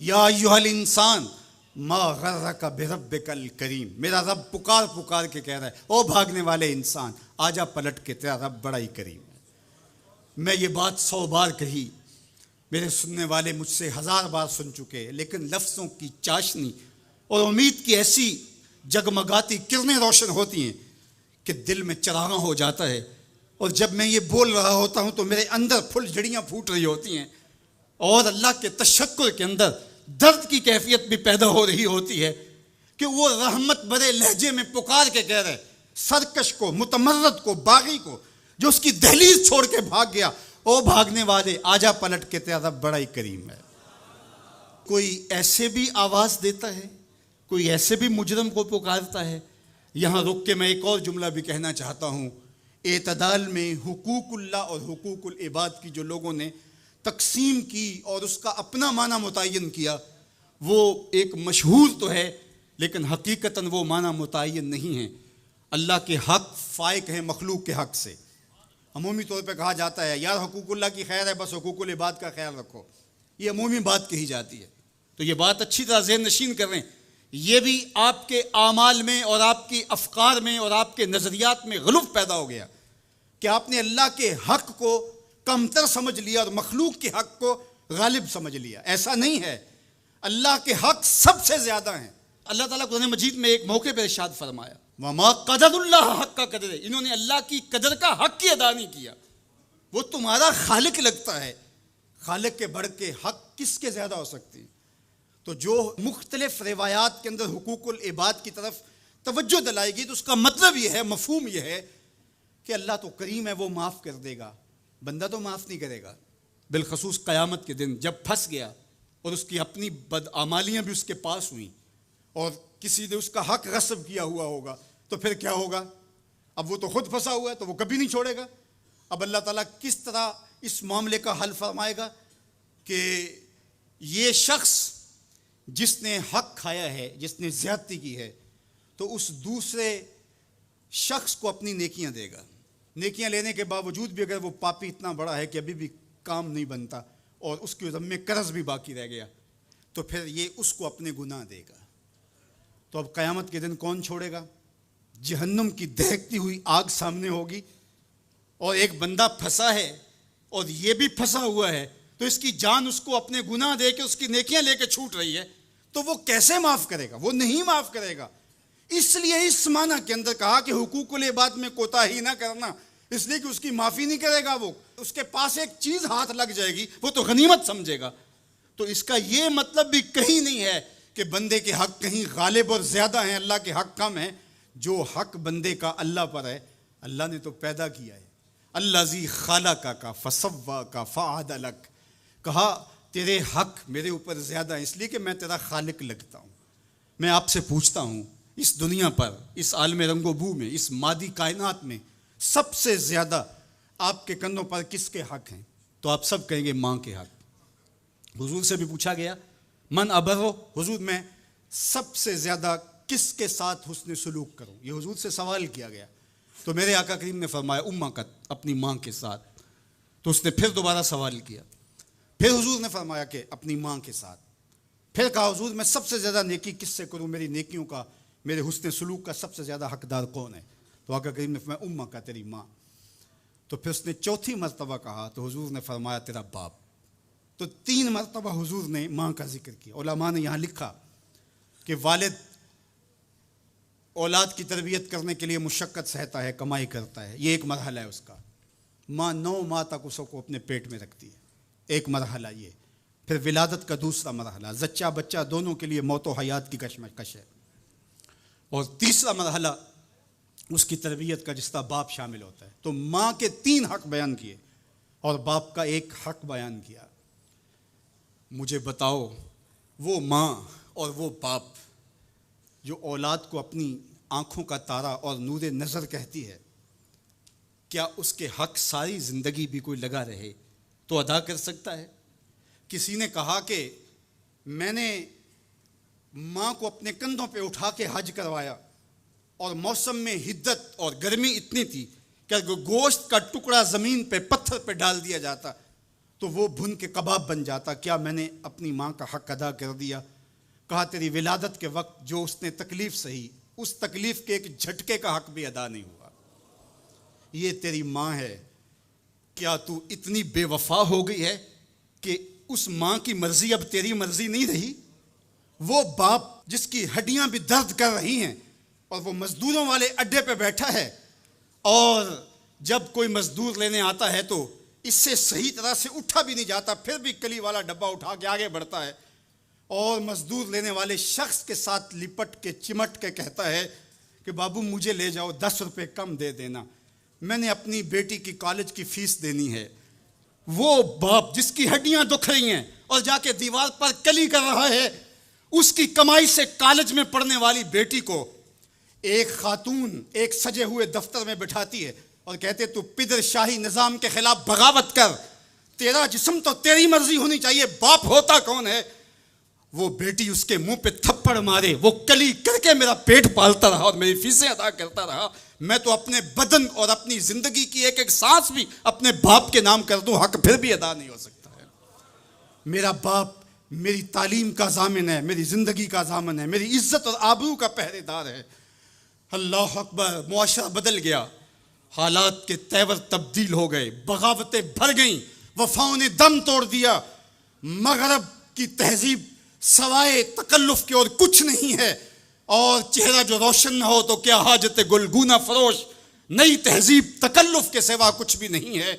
یا ایھا الانسان ما غرک بربک الکریم۔ میرا رب پکار پکار کے کہہ رہا ہے او بھاگنے والے انسان آجا پلٹ کے، تیرا رب بڑا ہی کریم ہے۔ میں یہ بات 100 بار کہی، میرے سننے والے مجھ سے 1000 بار سن چکے، لیکن لفظوں کی چاشنی اور امید کی ایسی جگمگاتی کرنیں روشن ہوتی ہیں کہ دل میں چراغاں ہو جاتا ہے، اور جب میں یہ بول رہا ہوتا ہوں تو میرے اندر پھل جھڑیاں پھوٹ رہی ہوتی ہیں، اور اللہ کے تشکر کے اندر درد کی کیفیت بھی پیدا ہو رہی ہوتی ہے کہ وہ رحمت بھرے لہجے میں پکار کے کہہ رہے سرکش کو، متمرد کو، باغی کو جو اس کی دہلیز چھوڑ کے بھاگ گیا، او بھاگنے والے آجا پلٹ کے، تیرا رب بڑا ہی کریم ہے۔ کوئی ایسے بھی آواز دیتا ہے، کوئی ایسے بھی مجرم کو پکارتا ہے۔ یہاں رک کے میں ایک اور جملہ بھی کہنا چاہتا ہوں۔ اعتدال میں حقوق اللہ اور حقوق العباد کی جو لوگوں نے تقسیم کی اور اس کا اپنا معنی متعین کیا، وہ ایک مشہور تو ہے لیکن حقیقتاً وہ معنی متعین نہیں ہے۔ اللہ کے حق فائق ہیں مخلوق کے حق سے۔ عمومی طور پہ کہا جاتا ہے یار حقوق اللہ کی خیر ہے، بس حقوق العباد کا خیال رکھو۔ یہ عمومی بات کہی جاتی ہے. تو یہ بات اچھی طرح ذہن نشین کر رہے ہیں. یہ بھی آپ کے اعمال میں اور آپ کی افکار میں اور آپ کے نظریات میں غلو پیدا ہو گیا کہ آپ نے اللہ کے حق کو کمتر سمجھ لیا اور مخلوق کے حق کو غالب سمجھ لیا. ایسا نہیں ہے، اللہ کے حق سب سے زیادہ ہیں. اللہ تعالیٰ قرآن مجید میں ایک موقع پر ارشاد فرمایا وَمَا قَدَرُ اللَّهَ حَقَّ قَدْرِهِ، انہوں نے اللہ کی قدر کا حق ہی ادا نہیں کیا. وہ تمہارا خالق لگتا ہے، خالق کے بڑھ کے حق کس کے زیادہ ہو سکتی ہے؟ تو جو مختلف روایات کے اندر حقوق العباد کی طرف توجہ دلائے گی تو اس کا مطلب یہ ہے، مفہوم یہ ہے کہ اللہ تو کریم ہے، وہ معاف کر دے گا، بندہ تو معاف نہیں کرے گا. بالخصوص قیامت کے دن جب پھنس گیا اور اس کی اپنی بدعمالیاں بھی اس کے پاس ہوئیں اور کسی نے اس کا حق غصب کیا ہوا ہوگا تو پھر کیا ہوگا؟ اب وہ تو خود پھنسا ہوا ہے تو وہ کبھی نہیں چھوڑے گا. اب اللہ تعالیٰ کس طرح اس معاملے کا حل فرمائے گا کہ یہ شخص جس نے حق کھایا ہے، جس نے زیادتی کی ہے، تو اس دوسرے شخص کو اپنی نیکیاں دے گا. نیکیاں لینے کے باوجود بھی اگر وہ پاپی اتنا بڑا ہے کہ ابھی بھی کام نہیں بنتا اور اس کے ذمے قرض بھی باقی رہ گیا تو پھر یہ اس کو اپنے گناہ دے گا. تو اب قیامت کے دن کون چھوڑے گا؟ جہنم کی دہکتی ہوئی آگ سامنے ہوگی اور ایک بندہ پھنسا ہے اور یہ بھی پھنسا ہوا ہے تو اس کی جان اس کو اپنے گناہ دے کے اس کی نیکیاں لے کے چھوٹ رہی ہے تو وہ کیسے معاف کرے گا؟ وہ نہیں معاف کرے گا. اس لیے اس معنی کے اندر کہا کہ حقوق العباد میں کوتاہی نہ کرنا، اس لیے کہ اس کی معافی نہیں کرے گا. وہ اس کے پاس ایک چیز ہاتھ لگ جائے گی وہ تو غنیمت سمجھے گا. تو اس کا یہ مطلب بھی کہیں نہیں ہے کہ بندے کے حق کہیں غالب اور زیادہ ہیں، اللہ کے حق کم ہیں. جو حق بندے کا اللہ پر ہے، اللہ نے تو پیدا کیا ہے. الذی خلقک فسواک فعدلک، کہا تیرے حق میرے اوپر زیادہ ہیں اس لیے کہ میں تیرا خالق لگتا ہوں. میں آپ سے پوچھتا ہوں اس دنیا پر، اس عالم رنگ و بو میں، اس مادی کائنات میں سب سے زیادہ آپ کے کندھوں پر کس کے حق ہیں؟ تو آپ سب کہیں گے ماں کے حق. حضور سے بھی پوچھا گیا من ابرو، حضور میں سب سے زیادہ کس کے ساتھ حسن سلوک کروں؟ یہ حضور سے سوال کیا گیا تو میرے آقا کریم نے فرمایا امکت، اپنی ماں کے ساتھ. تو اس نے پھر دوبارہ سوال کیا، پھر حضور نے فرمایا کہ اپنی ماں کے ساتھ. پھر کہا حضور میں سب سے زیادہ نیکی کس سے کروں؟ میری نیکیوں کا، میرے حسن سلوک کا سب سے زیادہ حقدار کون ہے؟ تو آقا کریم نے فرمایا امکا، تیری ماں. تو پھر اس نے چوتھی مرتبہ کہا تو حضور نے فرمایا تیرا باپ. تو 3 مرتبہ حضور نے ماں کا ذکر کیا. علماء نے یہاں لکھا کہ والد اولاد کی تربیت کرنے کے لیے مشقت سہتا ہے، کمائی کرتا ہے، یہ ایک مرحلہ ہے اس کا. ماں 9 ماہ تک اس کو اپنے پیٹ میں رکھتی ہے، ایک مرحلہ یہ. پھر ولادت کا دوسرا مرحلہ، زچہ بچہ دونوں کے لیے موت و حیات کی کشمکش ہے. اور تیسرا مرحلہ اس کی تربیت کا جس کا باپ شامل ہوتا ہے. تو ماں کے 3 حق بیان کیے اور باپ کا ایک حق بیان کیا. مجھے بتاؤ وہ ماں اور وہ باپ جو اولاد کو اپنی آنکھوں کا تارا اور نور نظر کہتی ہے، کیا اس کے حق ساری زندگی بھی کوئی لگا رہے تو ادا کر سکتا ہے؟ کسی نے کہا کہ میں نے ماں کو اپنے کندھوں پہ اٹھا کے حج کروایا اور موسم میں حدت اور گرمی اتنی تھی کہ گوشت کا ٹکڑا زمین پہ پتھر پہ ڈال دیا جاتا تو وہ بھن کے کباب بن جاتا. کیا میں نے اپنی ماں کا حق ادا کر دیا؟ کہا تیری ولادت کے وقت جو اس نے تکلیف سہی، اس تکلیف کے ایک جھٹکے کا حق بھی ادا نہیں ہوا. یہ تیری ماں ہے. کیا تو اتنی بے وفا ہو گئی ہے کہ اس ماں کی مرضی اب تیری مرضی نہیں رہی؟ وہ باپ جس کی ہڈیاں بھی درد کر رہی ہیں اور وہ مزدوروں والے اڈے پہ بیٹھا ہے اور جب کوئی مزدور لینے آتا ہے تو اس سے صحیح طرح سے اٹھا بھی نہیں جاتا، پھر بھی کلی والا ڈبہ اٹھا کے آگے بڑھتا ہے اور مزدور لینے والے شخص کے ساتھ لپٹ کے چمٹ کے کہتا ہے کہ بابو مجھے لے جاؤ، 10 روپے کم دے دینا، میں نے اپنی بیٹی کی کالج کی فیس دینی ہے. وہ باپ جس کی ہڈیاں دکھ رہی ہیں اور جا کے دیوار پر کلی کر رہا ہے، اس کی کمائی سے کالج میں پڑھنے والی بیٹی کو ایک خاتون ایک سجے ہوئے دفتر میں بٹھاتی ہے اور کہتے تو پدر شاہی نظام کے خلاف بغاوت کر، تیرا جسم تو تیری مرضی ہونی چاہیے، باپ ہوتا کون ہے؟ وہ بیٹی اس کے منہ پہ تھپڑ مارے، وہ کلی کر کے میرا پیٹ پالتا رہا اور میری فیسیں ادا کرتا رہا، میں تو اپنے بدن اور اپنی زندگی کی ایک ایک سانس بھی اپنے باپ کے نام کر دوں، حق پھر بھی ادا نہیں ہو سکتا ہے. میرا باپ میری تعلیم کا ضامن ہے، میری زندگی کا ضامن ہے، میری عزت اور آبرو کا پہرے دار ہے۔ اللہ اکبر، معاشرہ بدل گیا، حالات کے تیور تبدیل ہو گئے، بغاوتیں بھر گئیں، وفاؤں نے دم توڑ دیا۔ مغرب کی تہذیب سوائے تکلف کے اور کچھ نہیں ہے، اور چہرہ جو روشن نہ ہو تو کیا حاجت گلگونہ فروش، نئی تہذیب تکلف کے سوا کچھ بھی نہیں ہے۔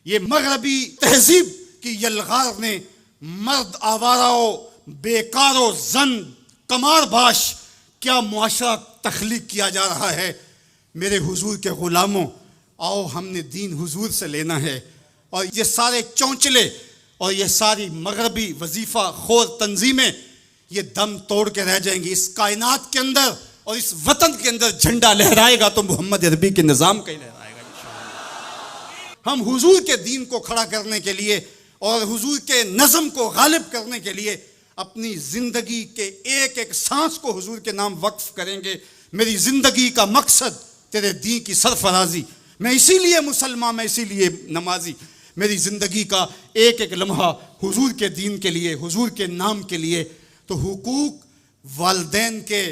یہ مغربی تہذیب کی یلغار نے مرد آوارہ، بیکار و زن کمار باش کیا معاشرہ تخلیق کیا جا رہا ہے۔ میرے حضور کے غلاموں، آؤ ہم نے دین حضور سے لینا ہے، اور یہ سارے چونچلے اور یہ ساری مغربی وظیفہ خور تنظیمیں یہ دم توڑ کے رہ جائیں گی۔ اس کائنات کے اندر اور اس وطن کے اندر جھنڈا لہرائے گا تو محمد عربی کے نظام کا ہی لہرائے گا انشاءاللہ۔ ہم حضور کے دین کو کھڑا کرنے کے لیے اور حضور کے نظم کو غالب کرنے کے لیے اپنی زندگی کے ایک ایک سانس کو حضور کے نام وقف کریں گے۔ میری زندگی کا مقصد تیرے دین کی سرفرازی، میں اسی لیے مسلمان، میں اسی لیے نمازی، میری زندگی کا ایک ایک لمحہ حضور کے دین کے لیے، حضور کے نام کے لیے۔ تو حقوق والدین کے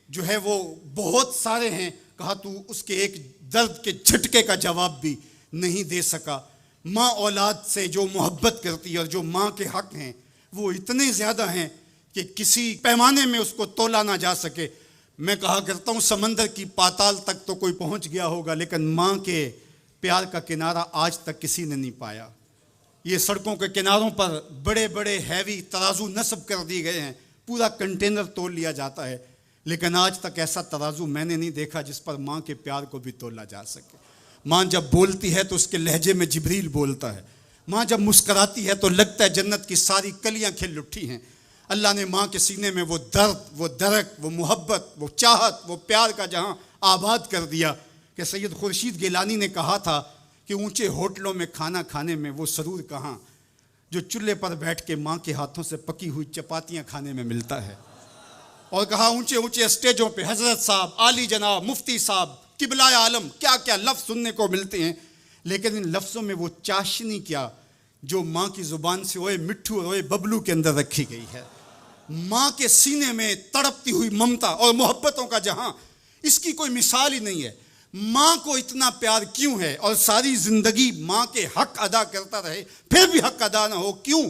جو ہے وہ بہت سارے ہیں، کہا تو اس کے ایک درد کے جھٹکے کا جواب بھی نہیں دے سکا۔ ماں اولاد سے جو محبت کرتی ہے اور جو ماں کے حق ہیں وہ اتنے زیادہ ہیں کہ کسی پیمانے میں اس کو تولا نہ جا سکے۔ میں کہا کرتا ہوں سمندر کی پاتال تک تو کوئی پہنچ گیا ہوگا، لیکن ماں کے پیار کا کنارہ آج تک کسی نے نہیں پایا۔ یہ سڑکوں کے کناروں پر بڑے بڑے ہیوی ترازو نصب کر دی گئے ہیں، پورا کنٹینر تول لیا جاتا ہے، لیکن آج تک ایسا ترازو میں نے نہیں دیکھا جس پر ماں کے پیار کو بھی تولا جا سکے۔ ماں جب بولتی ہے تو اس کے لہجے میں جبریل بولتا ہے، ماں جب مسکراتی ہے تو لگتا ہے جنت کی ساری کلیاں کھل اٹھی ہیں۔ اللہ نے ماں کے سینے میں وہ درد، وہ درک، وہ محبت، وہ چاہت، وہ پیار کا جہاں آباد کر دیا کہ سید خورشید گیلانی نے کہا تھا کہ اونچے ہوٹلوں میں کھانا کھانے میں وہ سرور کہاں جو چولہے پر بیٹھ کے ماں کے ہاتھوں سے پکی ہوئی چپاتیاں کھانے میں ملتا ہے۔ اور کہا اونچے اونچے اسٹیجوں پہ حضرت صاحب، عالی جناب، مفتی صاحب، قبلہ عالم، کیا کیا لفظ سننے کو ملتے ہیں، لیکن ان لفظوں میں وہ چاشنی کیا جو ماں کی زبان سے اوئے مٹھو اور اوئے ببلو کے اندر رکھی گئی ہے۔ ماں کے سینے میں تڑپتی ہوئی ممتا اور محبتوں کا جہاں، اس کی کوئی مثال ہی نہیں ہے۔ ماں کو اتنا پیار کیوں ہے اور ساری زندگی ماں کے حق ادا کرتا رہے پھر بھی حق ادا نہ ہو، کیوں؟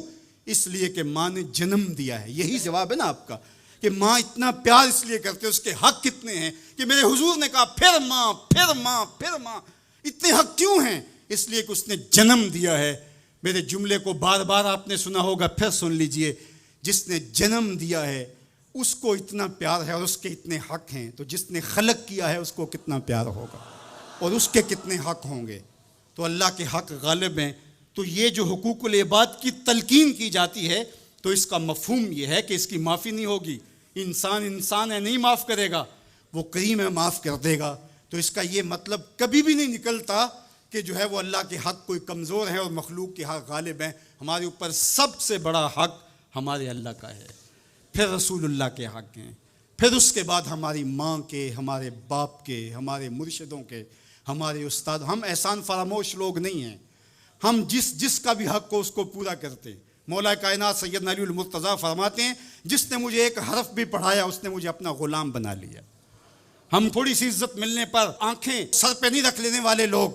اس لیے کہ ماں نے جنم دیا ہے۔ یہی جواب ہے نا آپ کا کہ ماں اتنا پیار اس لیے کرتے، اس کے حق کتنے ہیں کہ میرے حضور نے کہا پھر ماں، پھر ماں، پھر ماں۔ اتنے حق کیوں ہیں؟ اس لیے کہ اس نے جنم دیا ہے۔ میرے جملے کو بار بار آپ نے سنا ہوگا، پھر سن لیجئے، جس نے جنم دیا ہے اس کو اتنا پیار ہے اور اس کے اتنے حق ہیں، تو جس نے خلق کیا ہے اس کو کتنا پیار ہوگا اور اس کے کتنے حق ہوں گے۔ تو اللہ کے حق غالب ہیں۔ تو یہ جو حقوق العباد کی تلقین کی جاتی ہے تو اس کا مفہوم یہ ہے کہ اس کی معافی نہیں ہوگی۔ انسان ہے، نہیں معاف کرے گا، وہ کریم ہے، معاف کر دے گا۔ تو اس کا یہ مطلب کبھی بھی نہیں نکلتا کہ جو ہے وہ اللہ کے حق کوئی کمزور ہے اور مخلوق کے حق غالب ہیں۔ ہمارے اوپر سب سے بڑا حق ہمارے اللہ کا ہے، پھر رسول اللہ کے حق ہیں، پھر اس کے بعد ہماری ماں کے، ہمارے باپ کے، ہمارے مرشدوں کے، ہمارے استاد۔ ہم احسان فراموش لوگ نہیں ہیں، ہم جس کا بھی حق ہو اس کو پورا کرتے ہیں۔ مولا کائنات سیدنا علی المرتضیٰ فرماتے ہیں جس نے مجھے ایک حرف بھی پڑھایا اس نے مجھے اپنا غلام بنا لیا۔ ہم تھوڑی سی عزت ملنے پر آنکھیں سر پہ نہیں رکھ لینے والے لوگ،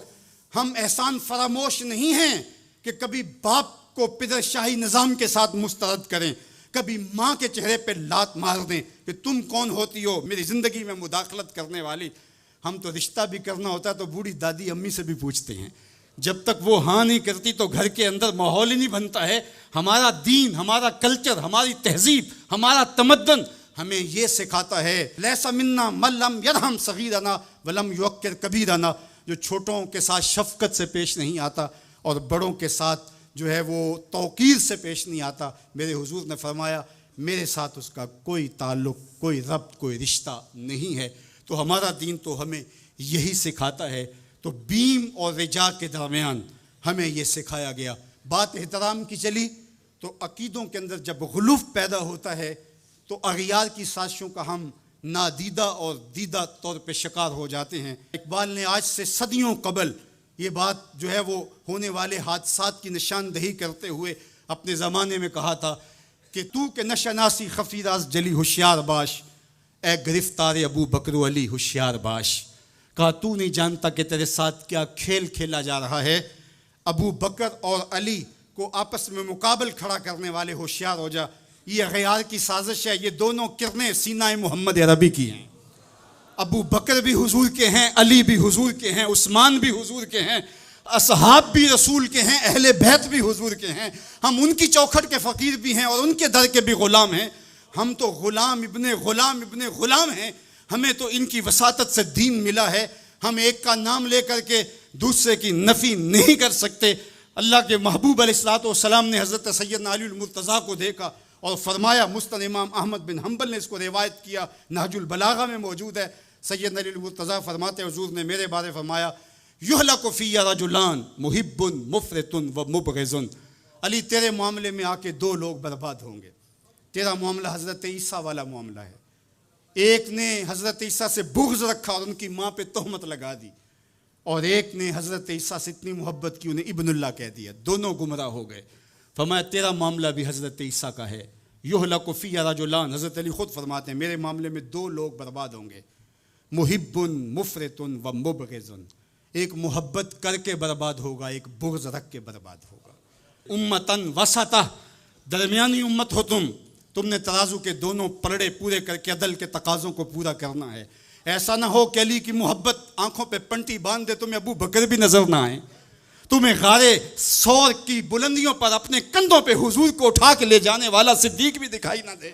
ہم احسان فراموش نہیں ہیں کہ کبھی باپ کو پدر شاہی نظام کے ساتھ مسترد کریں، کبھی ماں کے چہرے پہ لات مار دیں کہ تم کون ہوتی ہو میری زندگی میں مداخلت کرنے والی۔ ہم تو رشتہ بھی کرنا ہوتا ہے تو بوڑھی دادی امی سے بھی پوچھتے ہیں، جب تک وہ ہاں نہیں کرتی تو گھر کے اندر ماحول ہی نہیں بنتا ہے۔ ہمارا دین، ہمارا کلچر، ہماری تہذیب، ہمارا تمدن ہمیں یہ سکھاتا ہے لیس منا من لم یرحم صغیرنا ولم یوقر کبیرنا، جو چھوٹوں کے ساتھ شفقت سے پیش نہیں آتا اور بڑوں کے ساتھ جو ہے وہ توقیر سے پیش نہیں آتا۔ میرے حضور نے فرمایا میرے ساتھ اس کا کوئی تعلق، کوئی ربط، کوئی رشتہ نہیں ہے۔ تو ہمارا دین تو ہمیں یہی سکھاتا ہے۔ تو بیم اور رجا کے درمیان ہمیں یہ سکھایا گیا۔ بات احترام کی چلی تو عقیدوں کے اندر جب غلوف پیدا ہوتا ہے تو اغیار کی سازشوں کا ہم نادیدہ اور دیدہ طور پہ شکار ہو جاتے ہیں۔ اقبال نے آج سے صدیوں قبل یہ بات جو ہے وہ ہونے والے حادثات کی نشاندہی کرتے ہوئے اپنے زمانے میں کہا تھا کہ تو کہ نشناسی خفی راز جلی ہوشیار باش، اے گرفتار ابو بکر و علی ہوشیار باش. کہا تو نہیں جانتا کہ تیرے ساتھ کیا کھیل کھیلا جا رہا ہے. ابو بکر اور علی کو آپس میں مقابل کھڑا کرنے والے ہوشیار ہو جا. یہ غیار کی سازش ہے. یہ دونوں کرنیں سینہ محمد عربی کی ہیں. ابو بکر بھی حضور کے ہیں، علی بھی حضور کے ہیں، عثمان بھی حضور کے ہیں، اصحاب بھی رسول کے ہیں، اہل بیت بھی حضور کے ہیں. ہم ان کی چوکھٹ کے فقیر بھی ہیں اور ان کے در کے بھی غلام ہیں. ہم تو غلام ابن غلام ابن غلام ہیں. ہمیں تو ان کی وساطت سے دین ملا ہے. ہم ایک کا نام لے کر کے دوسرے کی نفی نہیں کر سکتے. اللہ کے محبوب علیہ الصلوۃ والسلام نے حضرت سیدنا علی المرتضیٰ کو دیکھا اور فرمایا، مسند امام احمد بن حنبل نے اس کو روایت کیا، نہج البلاغہ میں موجود ہے. سیدنا علی المرتضیٰ فرماتے ہیں حضور نے میرے بارے فرمایا، یہلک فی رجلان محب مفرط و مبغض. علی تیرے معاملے میں آ کے دو لوگ برباد ہوں گے. تیرا معاملہ حضرت عیسیٰ والا معاملہ ہے. ایک نے حضرت عیسیٰ سے بغض رکھا اور ان کی ماں پہ تہمت لگا دی، اور ایک نے حضرت عیسیٰ سے اتنی محبت کی انہیں ابن اللہ کہہ دیا. دونوں گمراہ ہو گئے. فرمایا تیرا معاملہ بھی حضرت عیسیٰ کا ہے. یہلک فی رجلان، حضرت علی خود فرماتے ہیں میرے معاملے میں دو لوگ برباد ہوں گے، محب مفرط و مبغض. ایک محبت کر کے برباد ہوگا، ایک بغض رکھ کے برباد ہوگا. امتن وسطہ، درمیانی امت ہو تم نے ترازو کے دونوں پلڑے پورے کر کے عدل کے تقاضوں کو پورا کرنا ہے. ایسا نہ ہو کہ علی کی محبت آنکھوں پہ پنٹی باندھ دے، تمہیں ابو بکر بھی نظر نہ آئے، تمہیں غارے سور کی بلندیوں پر اپنے کندھوں پہ حضور کو اٹھا کے لے جانے والا صدیق بھی دکھائی نہ دے،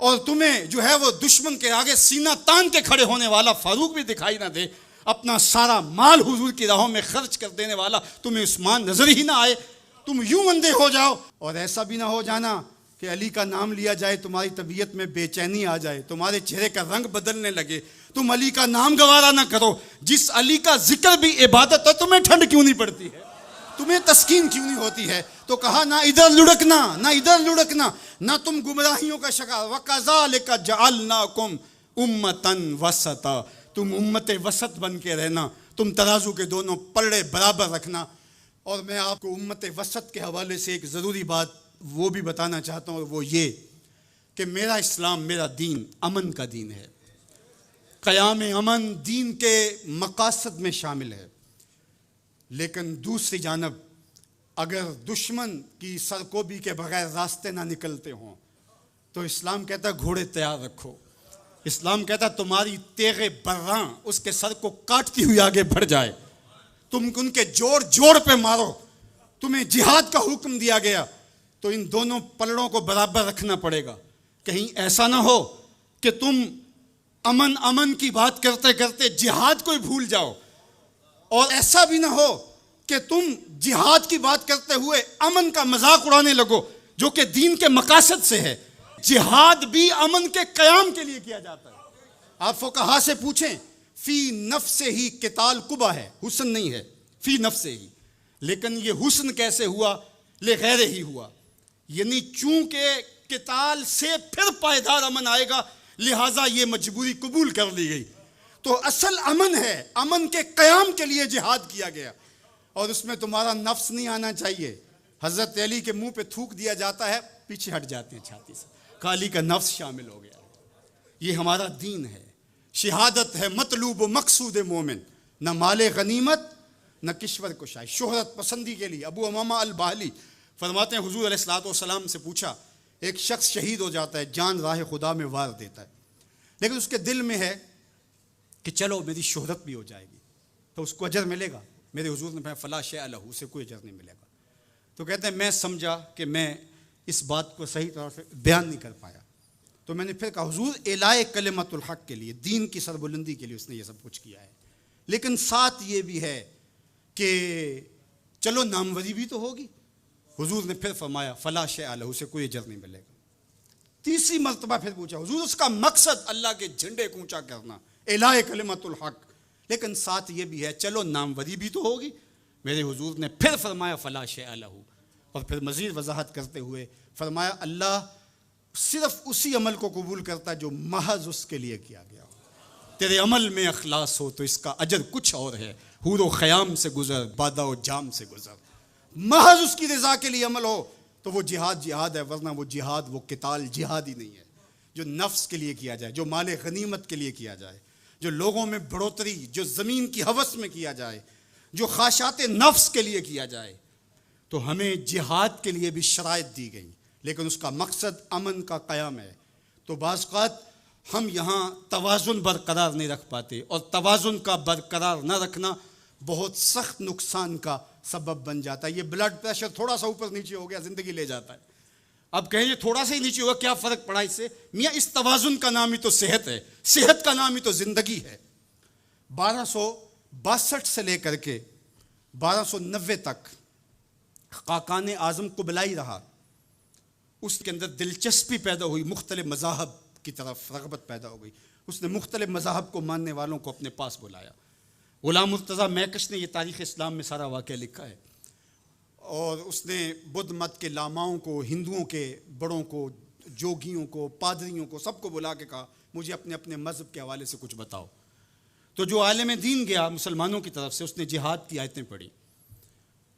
اور تمہیں جو ہے وہ دشمن کے آگے سینہ تان کے کھڑے ہونے والا فاروق بھی دکھائی نہ دے، اپنا سارا مال حضور کی راہوں میں خرچ کر دینے والا تمہیں عثمان نظر ہی نہ آئے، تم یوں اندھے ہو جاؤ. اور ایسا بھی نہ ہو جانا کہ علی کا نام لیا جائے تمہاری طبیعت میں بے چینی آ جائے، تمہارے چہرے کا رنگ بدلنے لگے، تم علی کا نام گوارا نہ کرو. جس علی کا ذکر بھی عبادت ہے، تمہیں ٹھنڈ کیوں نہیں پڑتی ہے، تمہیں تسکین کیوں نہیں ہوتی ہے؟ تو کہا نہ ادھر لڑکنا نہ ادھر لڑکنا، نہ تم گمراہیوں کا شکار. وَكَذَلِكَ جَعَلْنَاكُمْ أُمَّةً وَسَطًا، تم امت وسط بن کے رہنا، تم ترازو کے دونوں پلڑے برابر رکھنا. اور میں آپ کو امت وسط کے حوالے سے ایک ضروری بات وہ بھی بتانا چاہتا ہوں، اور وہ یہ کہ میرا اسلام، میرا دین امن کا دین ہے. قیام امن دین کے مقاصد میں شامل ہے. لیکن دوسری جانب اگر دشمن کی سرکوبی کے بغیر راستے نہ نکلتے ہوں تو اسلام کہتا ہے گھوڑے تیار رکھو. اسلام کہتا ہے تمہاری تیغ براں اس کے سر کو کاٹتی ہوئی آگے بڑھ جائے، تم ان کے جوڑ جوڑ پہ مارو. تمہیں جہاد کا حکم دیا گیا تو ان دونوں پلڑوں کو برابر رکھنا پڑے گا. کہیں ایسا نہ ہو کہ تم امن کی بات کرتے کرتے جہاد کو ہی بھول جاؤ، اور ایسا بھی نہ ہو کہ تم جہاد کی بات کرتے ہوئے امن کا مذاق اڑانے لگو جو کہ دین کے مقاصد سے ہے. جہاد بھی امن کے قیام کے لیے کیا جاتا ہے. آپ فقہا سے پوچھیں، فی نفس ہی قتال قبح ہے، حسن نہیں ہے، فی نفس ہی. لیکن یہ حسن کیسے ہوا؟ لغیر ہی ہوا، یعنی چونکہ قتال سے پھر پائیدار امن آئے گا، لہٰذا یہ مجبوری قبول کر لی گئی. تو اصل امن ہے، امن کے قیام کے لیے جہاد کیا گیا، اور اس میں تمہارا نفس نہیں آنا چاہیے. حضرت علی کے منہ پہ تھوک دیا جاتا ہے، پیچھے ہٹ جاتے ہیں چھاتی سے، علی کا نفس شامل ہو گیا. یہ ہمارا دین ہے. شہادت ہے مطلوب و مقصود مومن، نہ مال غنیمت نہ کشور کشائی، شہرت پسندی کے لیے. ابو امامہ الباہلی فرماتے ہیں حضور علیہ الصلوۃ والسلام سے پوچھا، ایک شخص شہید ہو جاتا ہے، جان راہ خدا میں وار دیتا ہے، لیکن اس کے دل میں ہے کہ چلو میری شہرت بھی ہو جائے گی تو اس کو اجر ملے گا. میرے حضور نے فرمایا فلا شیء لہ، اسے کوئی اجر نہیں ملے گا. تو کہتے ہیں میں سمجھا کہ میں اس بات کو صحیح طرح سے بیان نہیں کر پایا، تو میں نے پھر کہا حضور اعلاء کلمت الحق کے لیے، دین کی سربلندی کے لیے اس نے یہ سب کچھ کیا ہے، لیکن ساتھ یہ بھی ہے کہ چلو ناموری بھی تو ہوگی. حضور نے پھر فرمایا فلا شیء لہ، اسے کوئی اجر نہیں ملے گا. تیسری مرتبہ پھر پوچھا حضور اس کا مقصد اللہ کے جھنڈے کو اونچا کرنا، اعلاء کلمت الحق، لیکن ساتھ یہ بھی ہے چلو ناموری بھی تو ہوگی. میرے حضور نے پھر فرمایا فلا شیء لہ، اور پھر مزید وضاحت کرتے ہوئے فرمایا اللہ صرف اسی عمل کو قبول کرتا ہے جو محض اس کے لیے کیا گیا ہو. تیرے عمل میں اخلاص ہو تو اس کا اجر کچھ اور ہے. حور و خیام سے گزر، بادہ و جام سے گزر، محض اس کی رضا کے لیے عمل ہو تو وہ جہاد جہاد ہے، ورنہ وہ جہاد، وہ قتال جہاد ہی نہیں ہے جو نفس کے لیے کیا جائے، جو مال غنیمت کے لیے کیا جائے، جو لوگوں میں بڑھوتری، جو زمین کی ہوس میں کیا جائے، جو خواہشات نفس کے لیے کیا جائے۔ تو ہمیں جہاد کے لیے بھی شرائط دی گئی، لیکن اس کا مقصد امن کا قیام ہے۔ تو بعض اوقات ہم یہاں توازن برقرار نہیں رکھ پاتے، اور توازن کا برقرار نہ رکھنا بہت سخت نقصان کا سبب بن جاتا ہے۔ یہ بلڈ پریشر تھوڑا سا اوپر نیچے ہو گیا زندگی لے جاتا ہے۔ اب کہیں یہ تھوڑا سا ہی نیچے ہوا، کیا فرق پڑا اس سے؟ میاں اس توازن کا نام ہی تو صحت ہے، صحت کا نام ہی تو زندگی ہے۔ 1262 سے لے کر کے 1290 تک خاقان اعظم قبلائی رہا۔ اس کے اندر دلچسپی پیدا ہوئی، مختلف مذاہب کی طرف رغبت پیدا ہو گئی۔ اس نے مختلف مذاہب کو ماننے والوں کو اپنے پاس بلایا۔ غلام مرتضیٰ میکش نے یہ تاریخ اسلام میں سارا واقعہ لکھا ہے، اور اس نے بدھ مت کے لاماؤں کو، ہندوؤں کے بڑوں کو، جوگیوں کو، پادریوں کو، سب کو بلا کے کہا مجھے اپنے اپنے مذہب کے حوالے سے کچھ بتاؤ۔ تو جو عالم دین گیا مسلمانوں کی طرف سے، اس نے جہاد کی آیتیں پڑھی،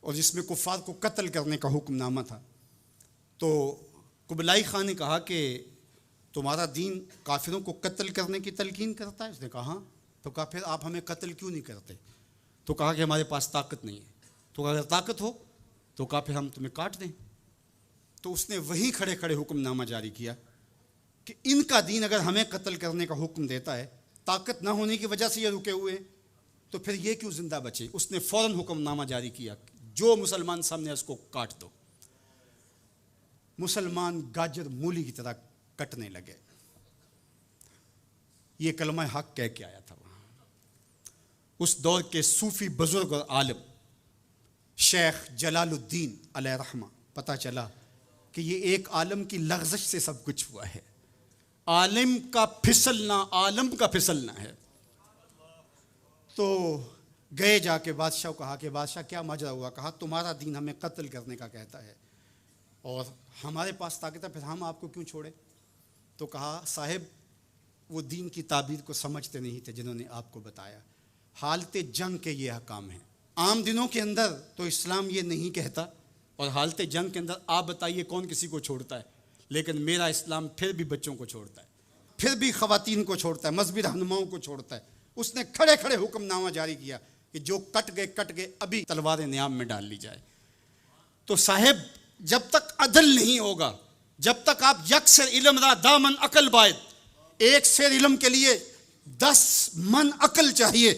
اور جس میں کفار کو قتل کرنے کا حکم نامہ تھا۔ تو قبلائی خان نے کہا کہ تمہارا دین کافروں کو قتل کرنے کی تلقین کرتا ہے؟ اس نے کہا ہاں۔ تو کہا پھر آپ ہمیں قتل کیوں نہیں کرتے؟ تو کہا کہ ہمارے پاس طاقت نہیں ہے۔ تو اگر طاقت ہو تو کہا پھر ہم تمہیں کاٹ دیں۔ تو اس نے وہیں کھڑے کھڑے حکم نامہ جاری کیا کہ ان کا دین اگر ہمیں قتل کرنے کا حکم دیتا ہے، طاقت نہ ہونے کی وجہ سے یہ رکے ہوئے، تو پھر یہ کیوں زندہ بچے؟ اس نے فوراً حکم نامہ جاری کیا، جو مسلمان سامنے اس کو کاٹ دو۔ مسلمان گاجر مولی کی طرح کٹنے لگے۔ یہ کلمہ حق کہہ کے آیا تھا وہاں۔ اس دور کے صوفی بزرگ اور عالم شیخ جلال الدین علیہ رحمہ، پتہ چلا کہ یہ ایک عالم کی لغزش سے سب کچھ ہوا ہے۔ عالم کا پھسلنا عالم کا پھسلنا ہے۔ تو گئے جا کے بادشاہ کو کہا کہ بادشاہ کیا ماجرا ہوا؟ کہا تمہارا دین ہمیں قتل کرنے کا کہتا ہے اور ہمارے پاس طاقت ہے، پھر ہم آپ کو کیوں چھوڑے؟ تو کہا صاحب وہ دین کی تعبیر کو سمجھتے نہیں تھے جنہوں نے آپ کو بتایا۔ حالت جنگ کے یہ احکام ہیں۔ عام دنوں کے اندر تو اسلام یہ نہیں کہتا، اور حالت جنگ کے اندر آپ بتائیے کون کسی کو چھوڑتا ہے؟ لیکن میرا اسلام پھر بھی بچوں کو چھوڑتا ہے، پھر بھی خواتین کو چھوڑتا ہے، مذہبی رہنماؤں کو چھوڑتا ہے۔ اس نے کھڑے کھڑے حکم نامہ جاری کیا کہ جو کٹ گئے ابھی تلواریں نیام میں ڈال لی جائے۔ تو صاحب جب تک عدل نہیں ہوگا، جب تک آپ یکسر علم را دامن عقل باید، ایک سیر علم کے لیے 10 من عقل چاہیے،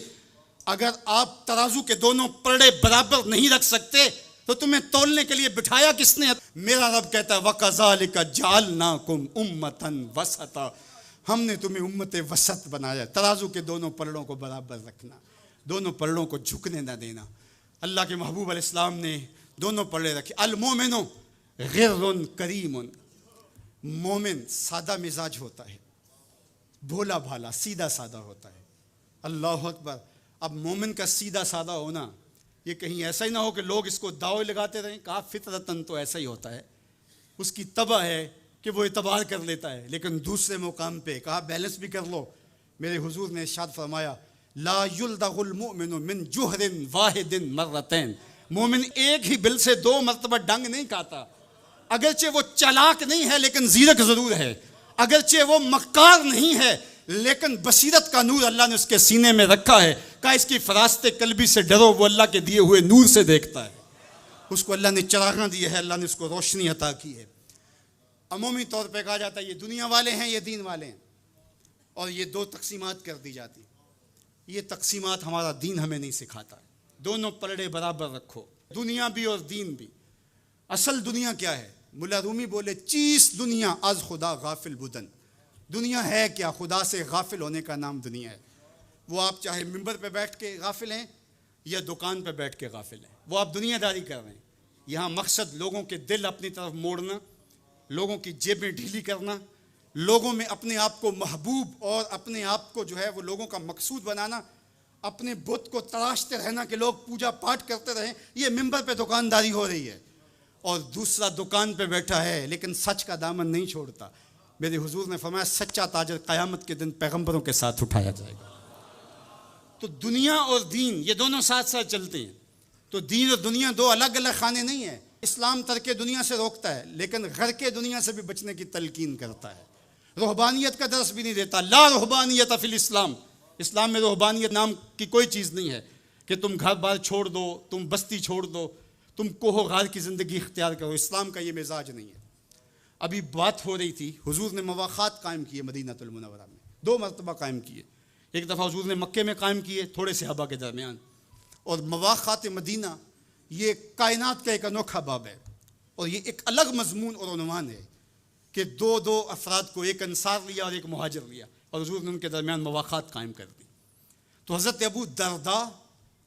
اگر آپ ترازو کے دونوں پلڑے برابر نہیں رکھ سکتے تو تمہیں تولنے کے لیے بٹھایا کس نے؟ میرا رب کہتا ہے وَكَذَلِكَ جَعَلْنَاكُمْ أُمَّةً وَسَطًا، ہم نے تمہیں امت وسط بنایا۔ ترازو کے دونوں پلڑوں کو برابر رکھنا، دونوں پلڑوں کو جھکنے نہ دینا۔ اللہ کے محبوب علیہ السلام نے دونوں پلڑے رکھے۔ المومن غر کریم، مومن سادہ مزاج ہوتا ہے، بھولا بھالا سیدھا سادہ ہوتا ہے۔ اللہ اکبر۔ اب مومن کا سیدھا سادہ ہونا یہ کہیں ایسا ہی نہ ہو کہ لوگ اس کو دعوے لگاتے رہیں۔ کہا فطرتاً تو ایسا ہی ہوتا ہے، اس کی طبع ہے کہ وہ اعتبار کر لیتا ہے، لیکن دوسرے مقام پہ کہا بیلنس بھی کر لو۔ میرے حضور نے ارشاد فرمایا لا یلدغ المؤمن من جوہر واحد مرتين، مومن ایک ہی بل سے 2 مرتبہ ڈنگ نہیں کھاتا۔ اگرچہ وہ چالاک نہیں ہے لیکن زیرک ضرور ہے، اگرچہ وہ مکار نہیں ہے لیکن بصیرت کا نور اللہ نے اس کے سینے میں رکھا ہے۔ کہا اس کی فراست قلبی سے ڈرو، وہ اللہ کے دیے ہوئے نور سے دیکھتا ہے، اس کو اللہ نے چراغاں دی ہے، اللہ نے اس کو روشنی عطا کی ہے۔ عمومی طور پہ کہا جاتا ہے یہ دنیا والے ہیں، یہ دین والے ہیں، اور یہ 2 تقسیمات کر دی جاتی۔ یہ تقسیمات ہمارا دین ہمیں نہیں سکھاتا۔ دونوں پلڑے برابر رکھو، دنیا بھی اور دین بھی۔ اصل دنیا کیا ہے؟ ملا رومی بولے چیز دنیا از خدا غافل بدن، دنیا ہے کیا؟ خدا سے غافل ہونے کا نام دنیا ہے۔ وہ آپ چاہے ممبر پہ بیٹھ کے غافل ہیں یا دکان پہ بیٹھ کے غافل ہیں، وہ آپ دنیا داری کر رہے ہیں۔ یہاں مقصد لوگوں کے دل اپنی طرف موڑنا، لوگوں کی جیبیں ڈھیلی کرنا، لوگوں میں اپنے آپ کو محبوب اور اپنے آپ کو جو ہے وہ لوگوں کا مقصود بنانا، اپنے بت کو تراشتے رہنا کہ لوگ پوجا پاٹ کرتے رہیں۔ یہ ممبر پہ دکانداری ہو رہی ہے، اور دوسرا دکان پہ بیٹھا ہے لیکن سچ کا دامن نہیں چھوڑتا۔ میرے حضور نے فرمایا سچا تاجر قیامت کے دن پیغمبروں کے ساتھ اٹھایا جائے گا۔ تو دنیا اور دین یہ دونوں ساتھ ساتھ چلتے ہیں۔ تو دین اور دنیا 2 الگ الگ خانے نہیں ہیں۔ اسلام ترک دنیا سے روکتا ہے لیکن غرق دنیا سے بھی بچنے کی تلقین کرتا ہے. رہبانیت کا درس بھی نہیں دیتا. لا رہبانیت فی الاسلام. اسلام میں رہبانیت نام کی کوئی چیز نہیں ہے کہ تم گھر بار چھوڑ دو, تم بستی چھوڑ دو, تم کوہ غار کی زندگی اختیار کرو. اسلام کا یہ مزاج نہیں ہے. ابھی بات ہو رہی تھی, حضور نے مواخات قائم کیے مدینہ المنورہ میں, 2 مرتبہ قائم کیے. ایک دفعہ حضور نے مکے میں قائم کیے تھوڑے صحابہ کے درمیان. اور مواخات مدینہ یہ کائنات کا ایک انوکھا باب ہے, اور یہ ایک الگ مضمون اور عنوان ہے کہ 2 افراد کو, ایک انصار لیا اور ایک مہاجر لیا, اور حضور نے ان کے درمیان مواخات قائم کر دی. تو حضرت ابو درداء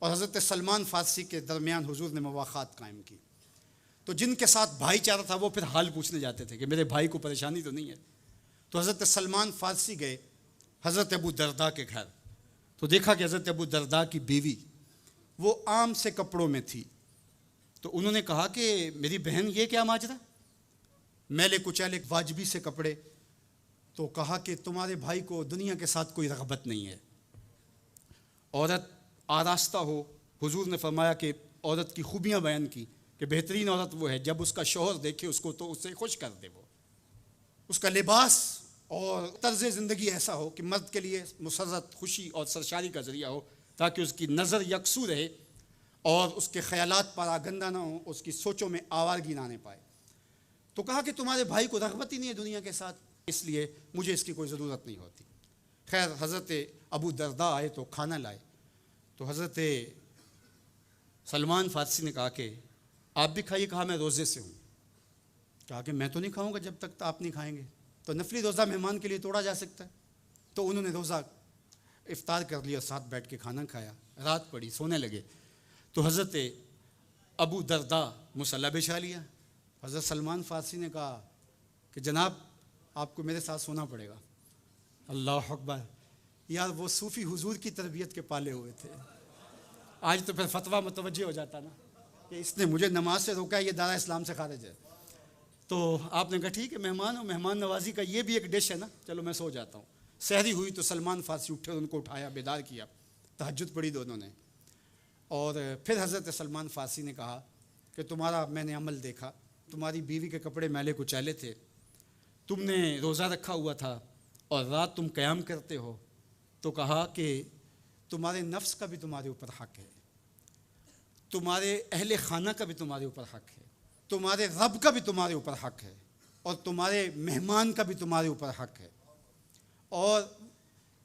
اور حضرت سلمان فارسی کے درمیان حضور نے مواخات قائم کی. تو جن کے ساتھ بھائی چارہ تھا وہ پھر حال پوچھنے جاتے تھے کہ میرے بھائی کو پریشانی تو نہیں ہے. تو حضرت سلمان فارسی گئے حضرت ابو درداء کے گھر, تو دیکھا کہ حضرت ابو درداء کی بیوی وہ عام سے کپڑوں میں تھی. تو انہوں نے کہا کہ میری بہن یہ کیا ماجرا, میلے کچیلے واجبی سے کپڑے. تو کہا کہ تمہارے بھائی کو دنیا کے ساتھ کوئی رغبت نہیں ہے, عورت آراستہ ہو. حضور نے فرمایا کہ عورت کی خوبیاں بیان کی کہ بہترین عورت وہ ہے جب اس کا شوہر دیکھے اس کو تو اس سے خوش کر دے. وہ اس کا لباس اور طرز زندگی ایسا ہو کہ مرد کے لیے مسرت, خوشی اور سرشاری کا ذریعہ ہو, تاکہ اس کی نظر یکسو رہے اور اس کے خیالات پراگندہ نہ ہوں, اس کی سوچوں میں آوارگی نہ آنے پائے. تو کہا کہ تمہارے بھائی کو رغبت ہی نہیں ہے دنیا کے ساتھ, اس لیے مجھے اس کی کوئی ضرورت نہیں ہوتی. خیر حضرت ابو درداء آئے تو کھانا لائے. تو حضرت سلمان فارسی نے کہا کہ آپ بھی کھائیے. کہا میں روزے سے ہوں. کہا کہ میں تو نہیں کھاؤں گا جب تک آپ نہیں کھائیں گے. تو نفلی روزہ مہمان کے لیے توڑا جا سکتا ہے. تو انہوں نے روزہ افطار کر لیا, ساتھ بیٹھ کے کھانا کھایا. رات پڑی, سونے لگے. تو حضرت ابو درداء مصلی بچھا لیا. حضرت سلمان فارسی نے کہا کہ جناب آپ کو میرے ساتھ سونا پڑے گا. اللہ اکبر. یار وہ صوفی حضور کی تربیت کے پالے ہوئے تھے. آج تو پھر فتویٰ متوجہ ہو جاتا نا کہ اس نے مجھے نماز سے روکا ہے, یہ دارا اسلام سے خارج ہے. تو آپ نے کہا ٹھیک ہے, مہمان ہو, مہمان نوازی کا یہ بھی ایک ڈش ہے نا, چلو میں سو جاتا ہوں. سحری ہوئی تو سلمان فارسی اٹھے, ان کو اٹھایا, بیدار کیا, تہجد پڑھی دونوں نے. اور پھر حضرت سلمان فارسی نے کہا کہ تمہارا میں نے عمل دیکھا, تمہاری بیوی کے کپڑے میلے کچیلے تھے, تم نے روزہ رکھا ہوا تھا اور رات تم قیام کرتے ہو. تو کہا کہ تمہارے نفس کا بھی تمہارے اوپر حق ہے, تمہارے اہل خانہ کا بھی تمہارے اوپر حق ہے, تمہارے رب کا بھی تمہارے اوپر حق ہے, اور تمہارے مہمان کا بھی تمہارے اوپر حق ہے, اور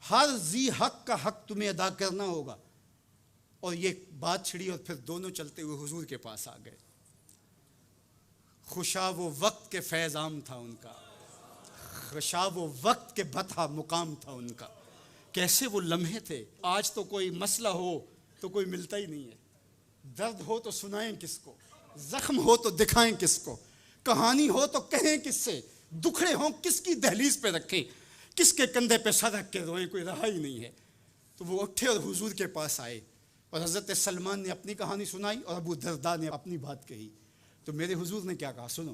ہر ذی حق کا حق تمہیں ادا کرنا ہوگا. اور یہ بات چھڑی اور پھر دونوں چلتے ہوئے حضور کے پاس آ گئے. خوشا وہ وقت کے فیض عام تھا ان کا, خوشا وہ وقت کے بطحا مقام تھا ان کا. کیسے وہ لمحے تھے. آج تو کوئی مسئلہ ہو تو کوئی ملتا ہی نہیں ہے, درد ہو تو سنائیں کس کو, زخم ہو تو دکھائیں کس کو, کہانی ہو تو کہیں کس سے, دکھڑے ہوں کس کی دہلیز پہ رکھیں, کس کے کندھے پہ سر رکھ کے روئیں, کوئی رہا ہی نہیں ہے. تو وہ اٹھے اور حضور کے پاس آئے, اور حضرت سلمان نے اپنی کہانی سنائی اور ابو درداء نے اپنی بات کہی. تو میرے حضور نے کیا کہا سنو.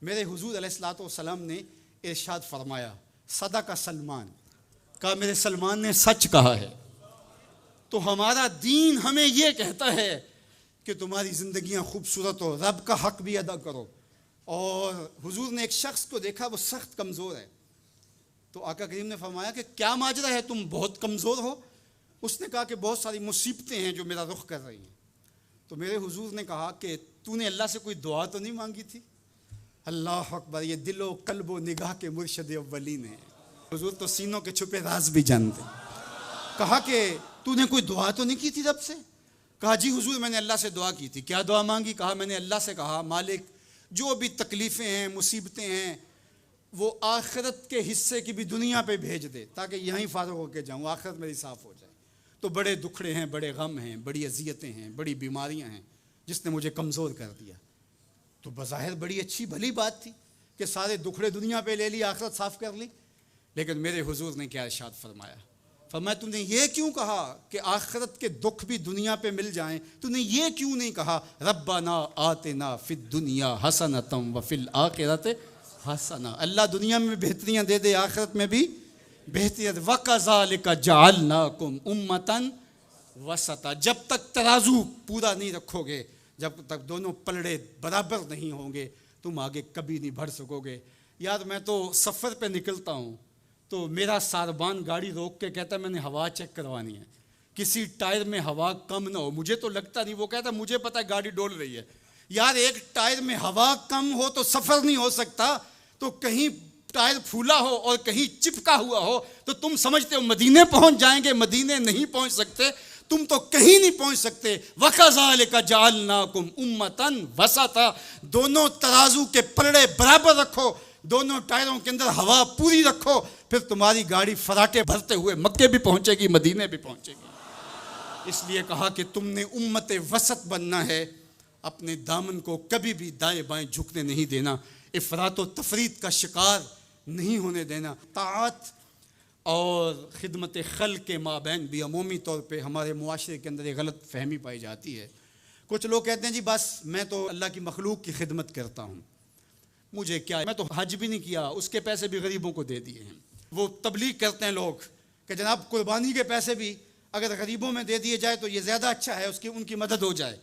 میرے حضور علیہ الصلوۃ والسلام نے ارشاد فرمایا, صدق سلمان, کہا میرے سلمان نے سچ کہا ہے. تو ہمارا دین ہمیں یہ کہتا ہے کہ تمہاری زندگیاں خوبصورت ہو, رب کا حق بھی ادا کرو. اور حضور نے ایک شخص کو دیکھا وہ سخت کمزور ہے. تو آقا کریم نے فرمایا کہ کیا ماجرا ہے, تم بہت کمزور ہو. اس نے کہا کہ بہت ساری مصیبتیں ہیں جو میرا رخ کر رہی ہیں. تو میرے حضور نے کہا کہ تو نے اللہ سے کوئی دعا تو نہیں مانگی تھی. اللہ اکبر, یہ دل و قلب و نگاہ کے مرشد اولین ہیں. حضور تو سینوں کے چھپے راز بھی جانتے. کہا کہ تو نے کوئی دعا تو نہیں کی تھی رب سے. کہا جی حضور میں نے اللہ سے دعا کی تھی. کیا دعا مانگی. کہا میں نے اللہ سے کہا مالک جو بھی تکلیفیں ہیں مصیبتیں ہیں وہ آخرت کے حصے کی بھی دنیا پہ بھیج دے تاکہ یہیں فارغ ہو کے جاؤں, آخرت میری صاف ہو جائے. تو بڑے دکھڑے ہیں, بڑے غم ہیں, بڑی اذیتیں ہیں, بڑی بیماریاں ہیں جس نے مجھے کمزور کر دیا. تو بظاہر بڑی اچھی بھلی بات تھی کہ سارے دکھڑے دنیا پہ لے لی, آخرت صاف کر لی. لیکن میرے حضور نے کیا ارشاد فرمایا, فرمایا تم نے یہ کیوں کہا کہ آخرت کے دکھ بھی دنیا پہ مل جائیں, تم نے یہ کیوں نہیں کہا ربنا آتنا فی الدنیا حسنۃ وفی الآخرۃ حسنہ, اللہ دنیا میں بہتریاں دے دے آخرت میں بھی بہتریاں. وَكَذَلِكَ جَعَلْنَاكُمْ أُمَّةً وَسَطًا, جب تک ترازو پورا نہیں رکھو گے, جب تک دونوں پلڑے برابر نہیں ہوں گے تم آگے کبھی نہیں بڑھ سکو گے۔ یار میں تو سفر پہ نکلتا ہوں تو میرا ساربان گاڑی روک کے کہتا ہے میں نے ہوا چیک کروانی ہے، کسی ٹائر میں ہوا کم نہ ہو۔ مجھے تو لگتا نہیں، وہ کہتا ہے مجھے پتہ ہے گاڑی ڈول رہی ہے۔ یار ایک ٹائر میں ہوا کم ہو تو سفر نہیں ہو سکتا، تو کہیں ٹائر پھولا ہو اور کہیں چپکا ہوا ہو تو تم سمجھتے ہو مدینے پہنچ جائیں گے، مدینے نہیں پہنچ سکتے، تم تو کہیں نہیں پہنچ سکتے۔ وَكَذَلِكَ جَعَلْنَاكُمْ أُمَّةً وَسَطًا، دونوں ترازو کے پلڑے برابر رکھو، دونوں ٹائروں کے اندر ہوا پوری رکھو، پھر تمہاری گاڑی فراٹے بھرتے ہوئے مکے بھی پہنچے گی، مدینے بھی پہنچے گی۔ اس لیے کہا کہ تم نے امت وسط بننا ہے، اپنے دامن کو کبھی بھی دائیں بائیں جھکنے نہیں دینا، افراط و تفریط کا شکار نہیں ہونے دینا۔ طاعت اور خدمت خلق کے مابین بھی عمومی طور پہ ہمارے معاشرے کے اندر ایک غلط فہمی پائی جاتی ہے۔ کچھ لوگ کہتے ہیں جی بس میں تو اللہ کی مخلوق کی خدمت کرتا ہوں، مجھے کیا، میں تو حج بھی نہیں کیا، اس کے پیسے بھی غریبوں کو دے دیے ہیں۔ وہ تبلیغ کرتے ہیں لوگ کہ جناب قربانی کے پیسے بھی اگر غریبوں میں دے دیے جائے تو یہ زیادہ اچھا ہے، ان کی مدد ہو جائے۔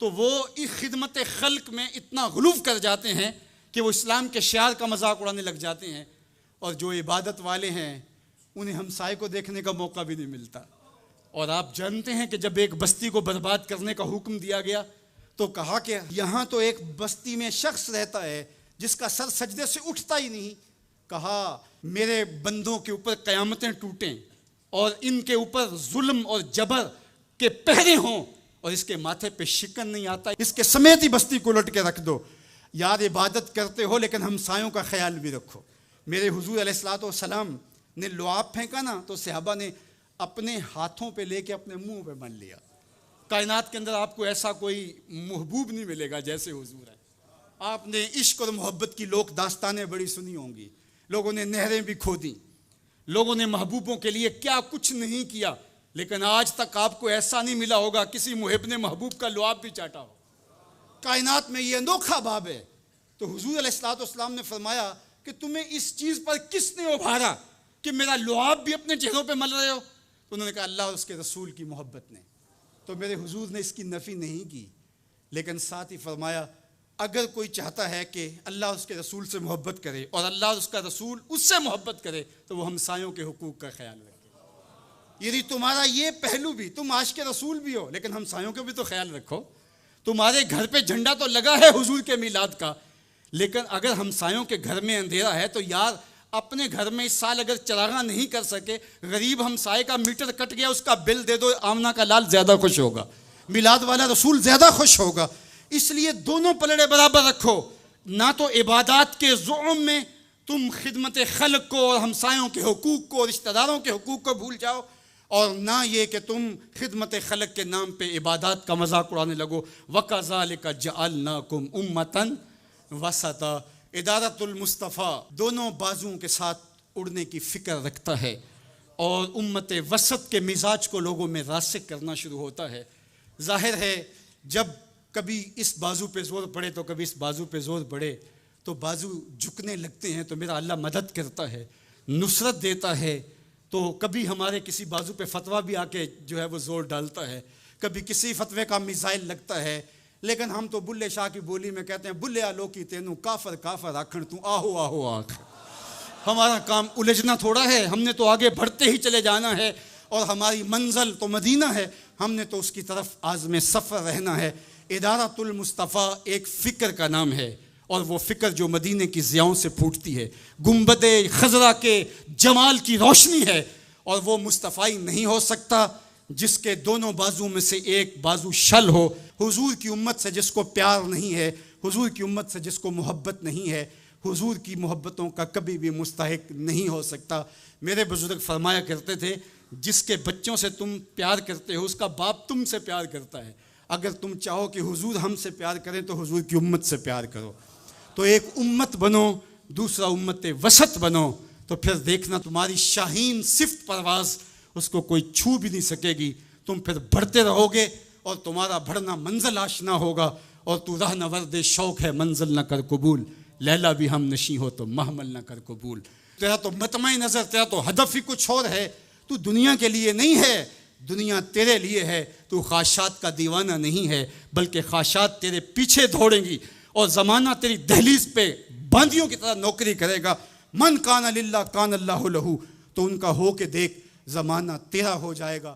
تو وہ اس خدمت خلق میں اتنا غلو کر جاتے ہیں کہ وہ اسلام کے شعار کا مذاق اڑانے لگ جاتے ہیں، اور جو عبادت والے ہیں انہیں ہمسائے کو دیکھنے کا موقع بھی نہیں ملتا۔ اور آپ جانتے ہیں کہ جب ایک بستی کو برباد کرنے کا حکم دیا گیا تو کہا کہ یہاں تو ایک بستی میں شخص رہتا ہے جس کا سر سجدے سے اٹھتا ہی نہیں۔ کہا میرے بندوں کے اوپر قیامتیں ٹوٹیں اور ان کے اوپر ظلم اور جبر کے پہرے ہوں اور اس کے ماتھے پہ شکن نہیں آتا، اس کے سمیت ہی بستی کو لٹ کے رکھ دو۔ یار عبادت کرتے ہو لیکن ہمسایوں کا خیال بھی رکھو۔ میرے حضور علیہ الصلوۃ والسلام نے لعاب پھینکا نا تو صحابہ نے اپنے ہاتھوں پہ لے کے اپنے منہ پہ بن لیا۔ کائنات کے اندر آپ کو ایسا کوئی محبوب نہیں ملے گا جیسے حضور ہے۔ آپ نے عشق اور محبت کی لوک داستانیں بڑی سنی ہوں گی، لوگوں نے نہریں بھی کھودیں، لوگوں نے محبوبوں کے لیے کیا کچھ نہیں کیا، لیکن آج تک آپ کو ایسا نہیں ملا ہوگا کسی محب نے محبوب کا لعاب بھی چاٹا ہو۔ کائنات میں یہ انوکھا باب ہے۔ تو حضور علیہ الصلوۃ والسلام نے فرمایا کہ تمہیں اس چیز پر کس نے ابھارا کہ میرا لعاب بھی اپنے چہروں پہ مل رہے ہو؟ تو انہوں نے کہا اللہ اور اس کے رسول کی محبت نے۔ تو میرے حضور نے اس کی نفی نہیں کی، لیکن ساتھ ہی فرمایا اگر کوئی چاہتا ہے کہ اللہ اور اس کے رسول سے محبت کرے اور اللہ اور اس کا رسول اس سے محبت کرے تو وہ ہمسایوں کے حقوق کا خیال رکھے۔ یعنی تمہارا یہ پہلو بھی، تم عاشق رسول بھی ہو لیکن ہمسایوں کا بھی تو خیال رکھو۔ تمہارے گھر پہ جھنڈا تو لگا ہے حضور کے میلاد کا، لیکن اگر ہمسایوں کے گھر میں اندھیرا ہے تو یار اپنے گھر میں اس سال اگر چراغاں نہیں کر سکے، غریب ہمسائے کا میٹر کٹ گیا اس کا بل دے دو، آمنہ کا لال زیادہ خوش ہوگا، میلاد والا رسول زیادہ خوش ہوگا۔ اس لیے دونوں پلڑے برابر رکھو، نہ تو عبادات کے زعم میں تم خدمت خلق کو اور ہمسایوں کے حقوق کو، رشتہ داروں کے حقوق کو بھول جاؤ، اور نہ یہ کہ تم خدمت خلق کے نام پہ عبادات کا مذاق اڑانے لگو۔ وَكَذَلِكَ جَعَلْنَاكُمْ أُمَّةً وَسَطًا۔ ادارت المصطفیٰ دونوں بازوؤں کے ساتھ اڑنے کی فکر رکھتا ہے اور امت وسط کے مزاج کو لوگوں میں راسخ کرنا شروع ہوتا ہے۔ ظاہر ہے جب کبھی اس بازو پہ زور پڑے تو کبھی اس بازو پہ زور پڑے تو بازو جھکنے لگتے ہیں، تو میرا اللہ مدد کرتا ہے، نصرت دیتا ہے۔ تو کبھی ہمارے کسی بازو پہ فتویٰ بھی آ کے جو ہے وہ زور ڈالتا ہے، کبھی کسی فتوے کا میزائل لگتا ہے، لیکن ہم تو بلے شاہ کی بولی میں کہتے ہیں بلے آلو کی تینوں کافر کافر آکھن تو آہو آہو آکھ۔ ہمارا کام الجھنا تھوڑا ہے، ہم نے تو آگے بڑھتے ہی چلے جانا ہے، اور ہماری منزل تو مدینہ ہے، ہم نے تو اس کی طرف عازم سفر رہنا ہے۔ ادارت المصطفیٰ ایک فکر کا نام ہے، اور وہ فکر جو مدینے کی ضیاؤں سے پھوٹتی ہے، گنبد خضرا کے جمال کی روشنی ہے، اور وہ مصطفی نہیں ہو سکتا جس کے دونوں بازو میں سے ایک بازو شل ہو۔ حضور کی امت سے جس کو پیار نہیں ہے، حضور کی امت سے جس کو محبت نہیں ہے، حضور کی محبتوں کا کبھی بھی مستحق نہیں ہو سکتا۔ میرے بزرگ فرمایا کرتے تھے جس کے بچوں سے تم پیار کرتے ہو اس کا باپ تم سے پیار کرتا ہے۔ اگر تم چاہو کہ حضور ہم سے پیار کریں تو حضور کی امت سے پیار کرو۔ تو ایک امت بنو، دوسرا امت وسط بنو، تو پھر دیکھنا تمہاری شاہین صفت پرواز اس کو کوئی چھو بھی نہیں سکے گی۔ تم پھر بڑھتے رہو گے اور تمہارا بڑھنا منزل آشنا ہوگا، اور تو راہ نورد شوق ہے منزل نہ کر قبول، لیلا بھی ہم نشیں ہو تو محمل نہ کر قبول۔ تیرا تو مطمع نظر، تیرا تو ہدف ہی کچھ اور ہے، تو دنیا کے لیے نہیں ہے، دنیا تیرے لیے ہے، تو خواہشات کا دیوانہ نہیں ہے، بلکہ خواہشات تیرے پیچھے دوڑیں گی اور زمانہ تیری دہلیز پہ باندیوں کی طرح نوکری کرے گا۔ من کان للہ کان اللہ لہو، تو ان کا ہو کے دیکھ، زمانہ تیرا ہو جائے گا۔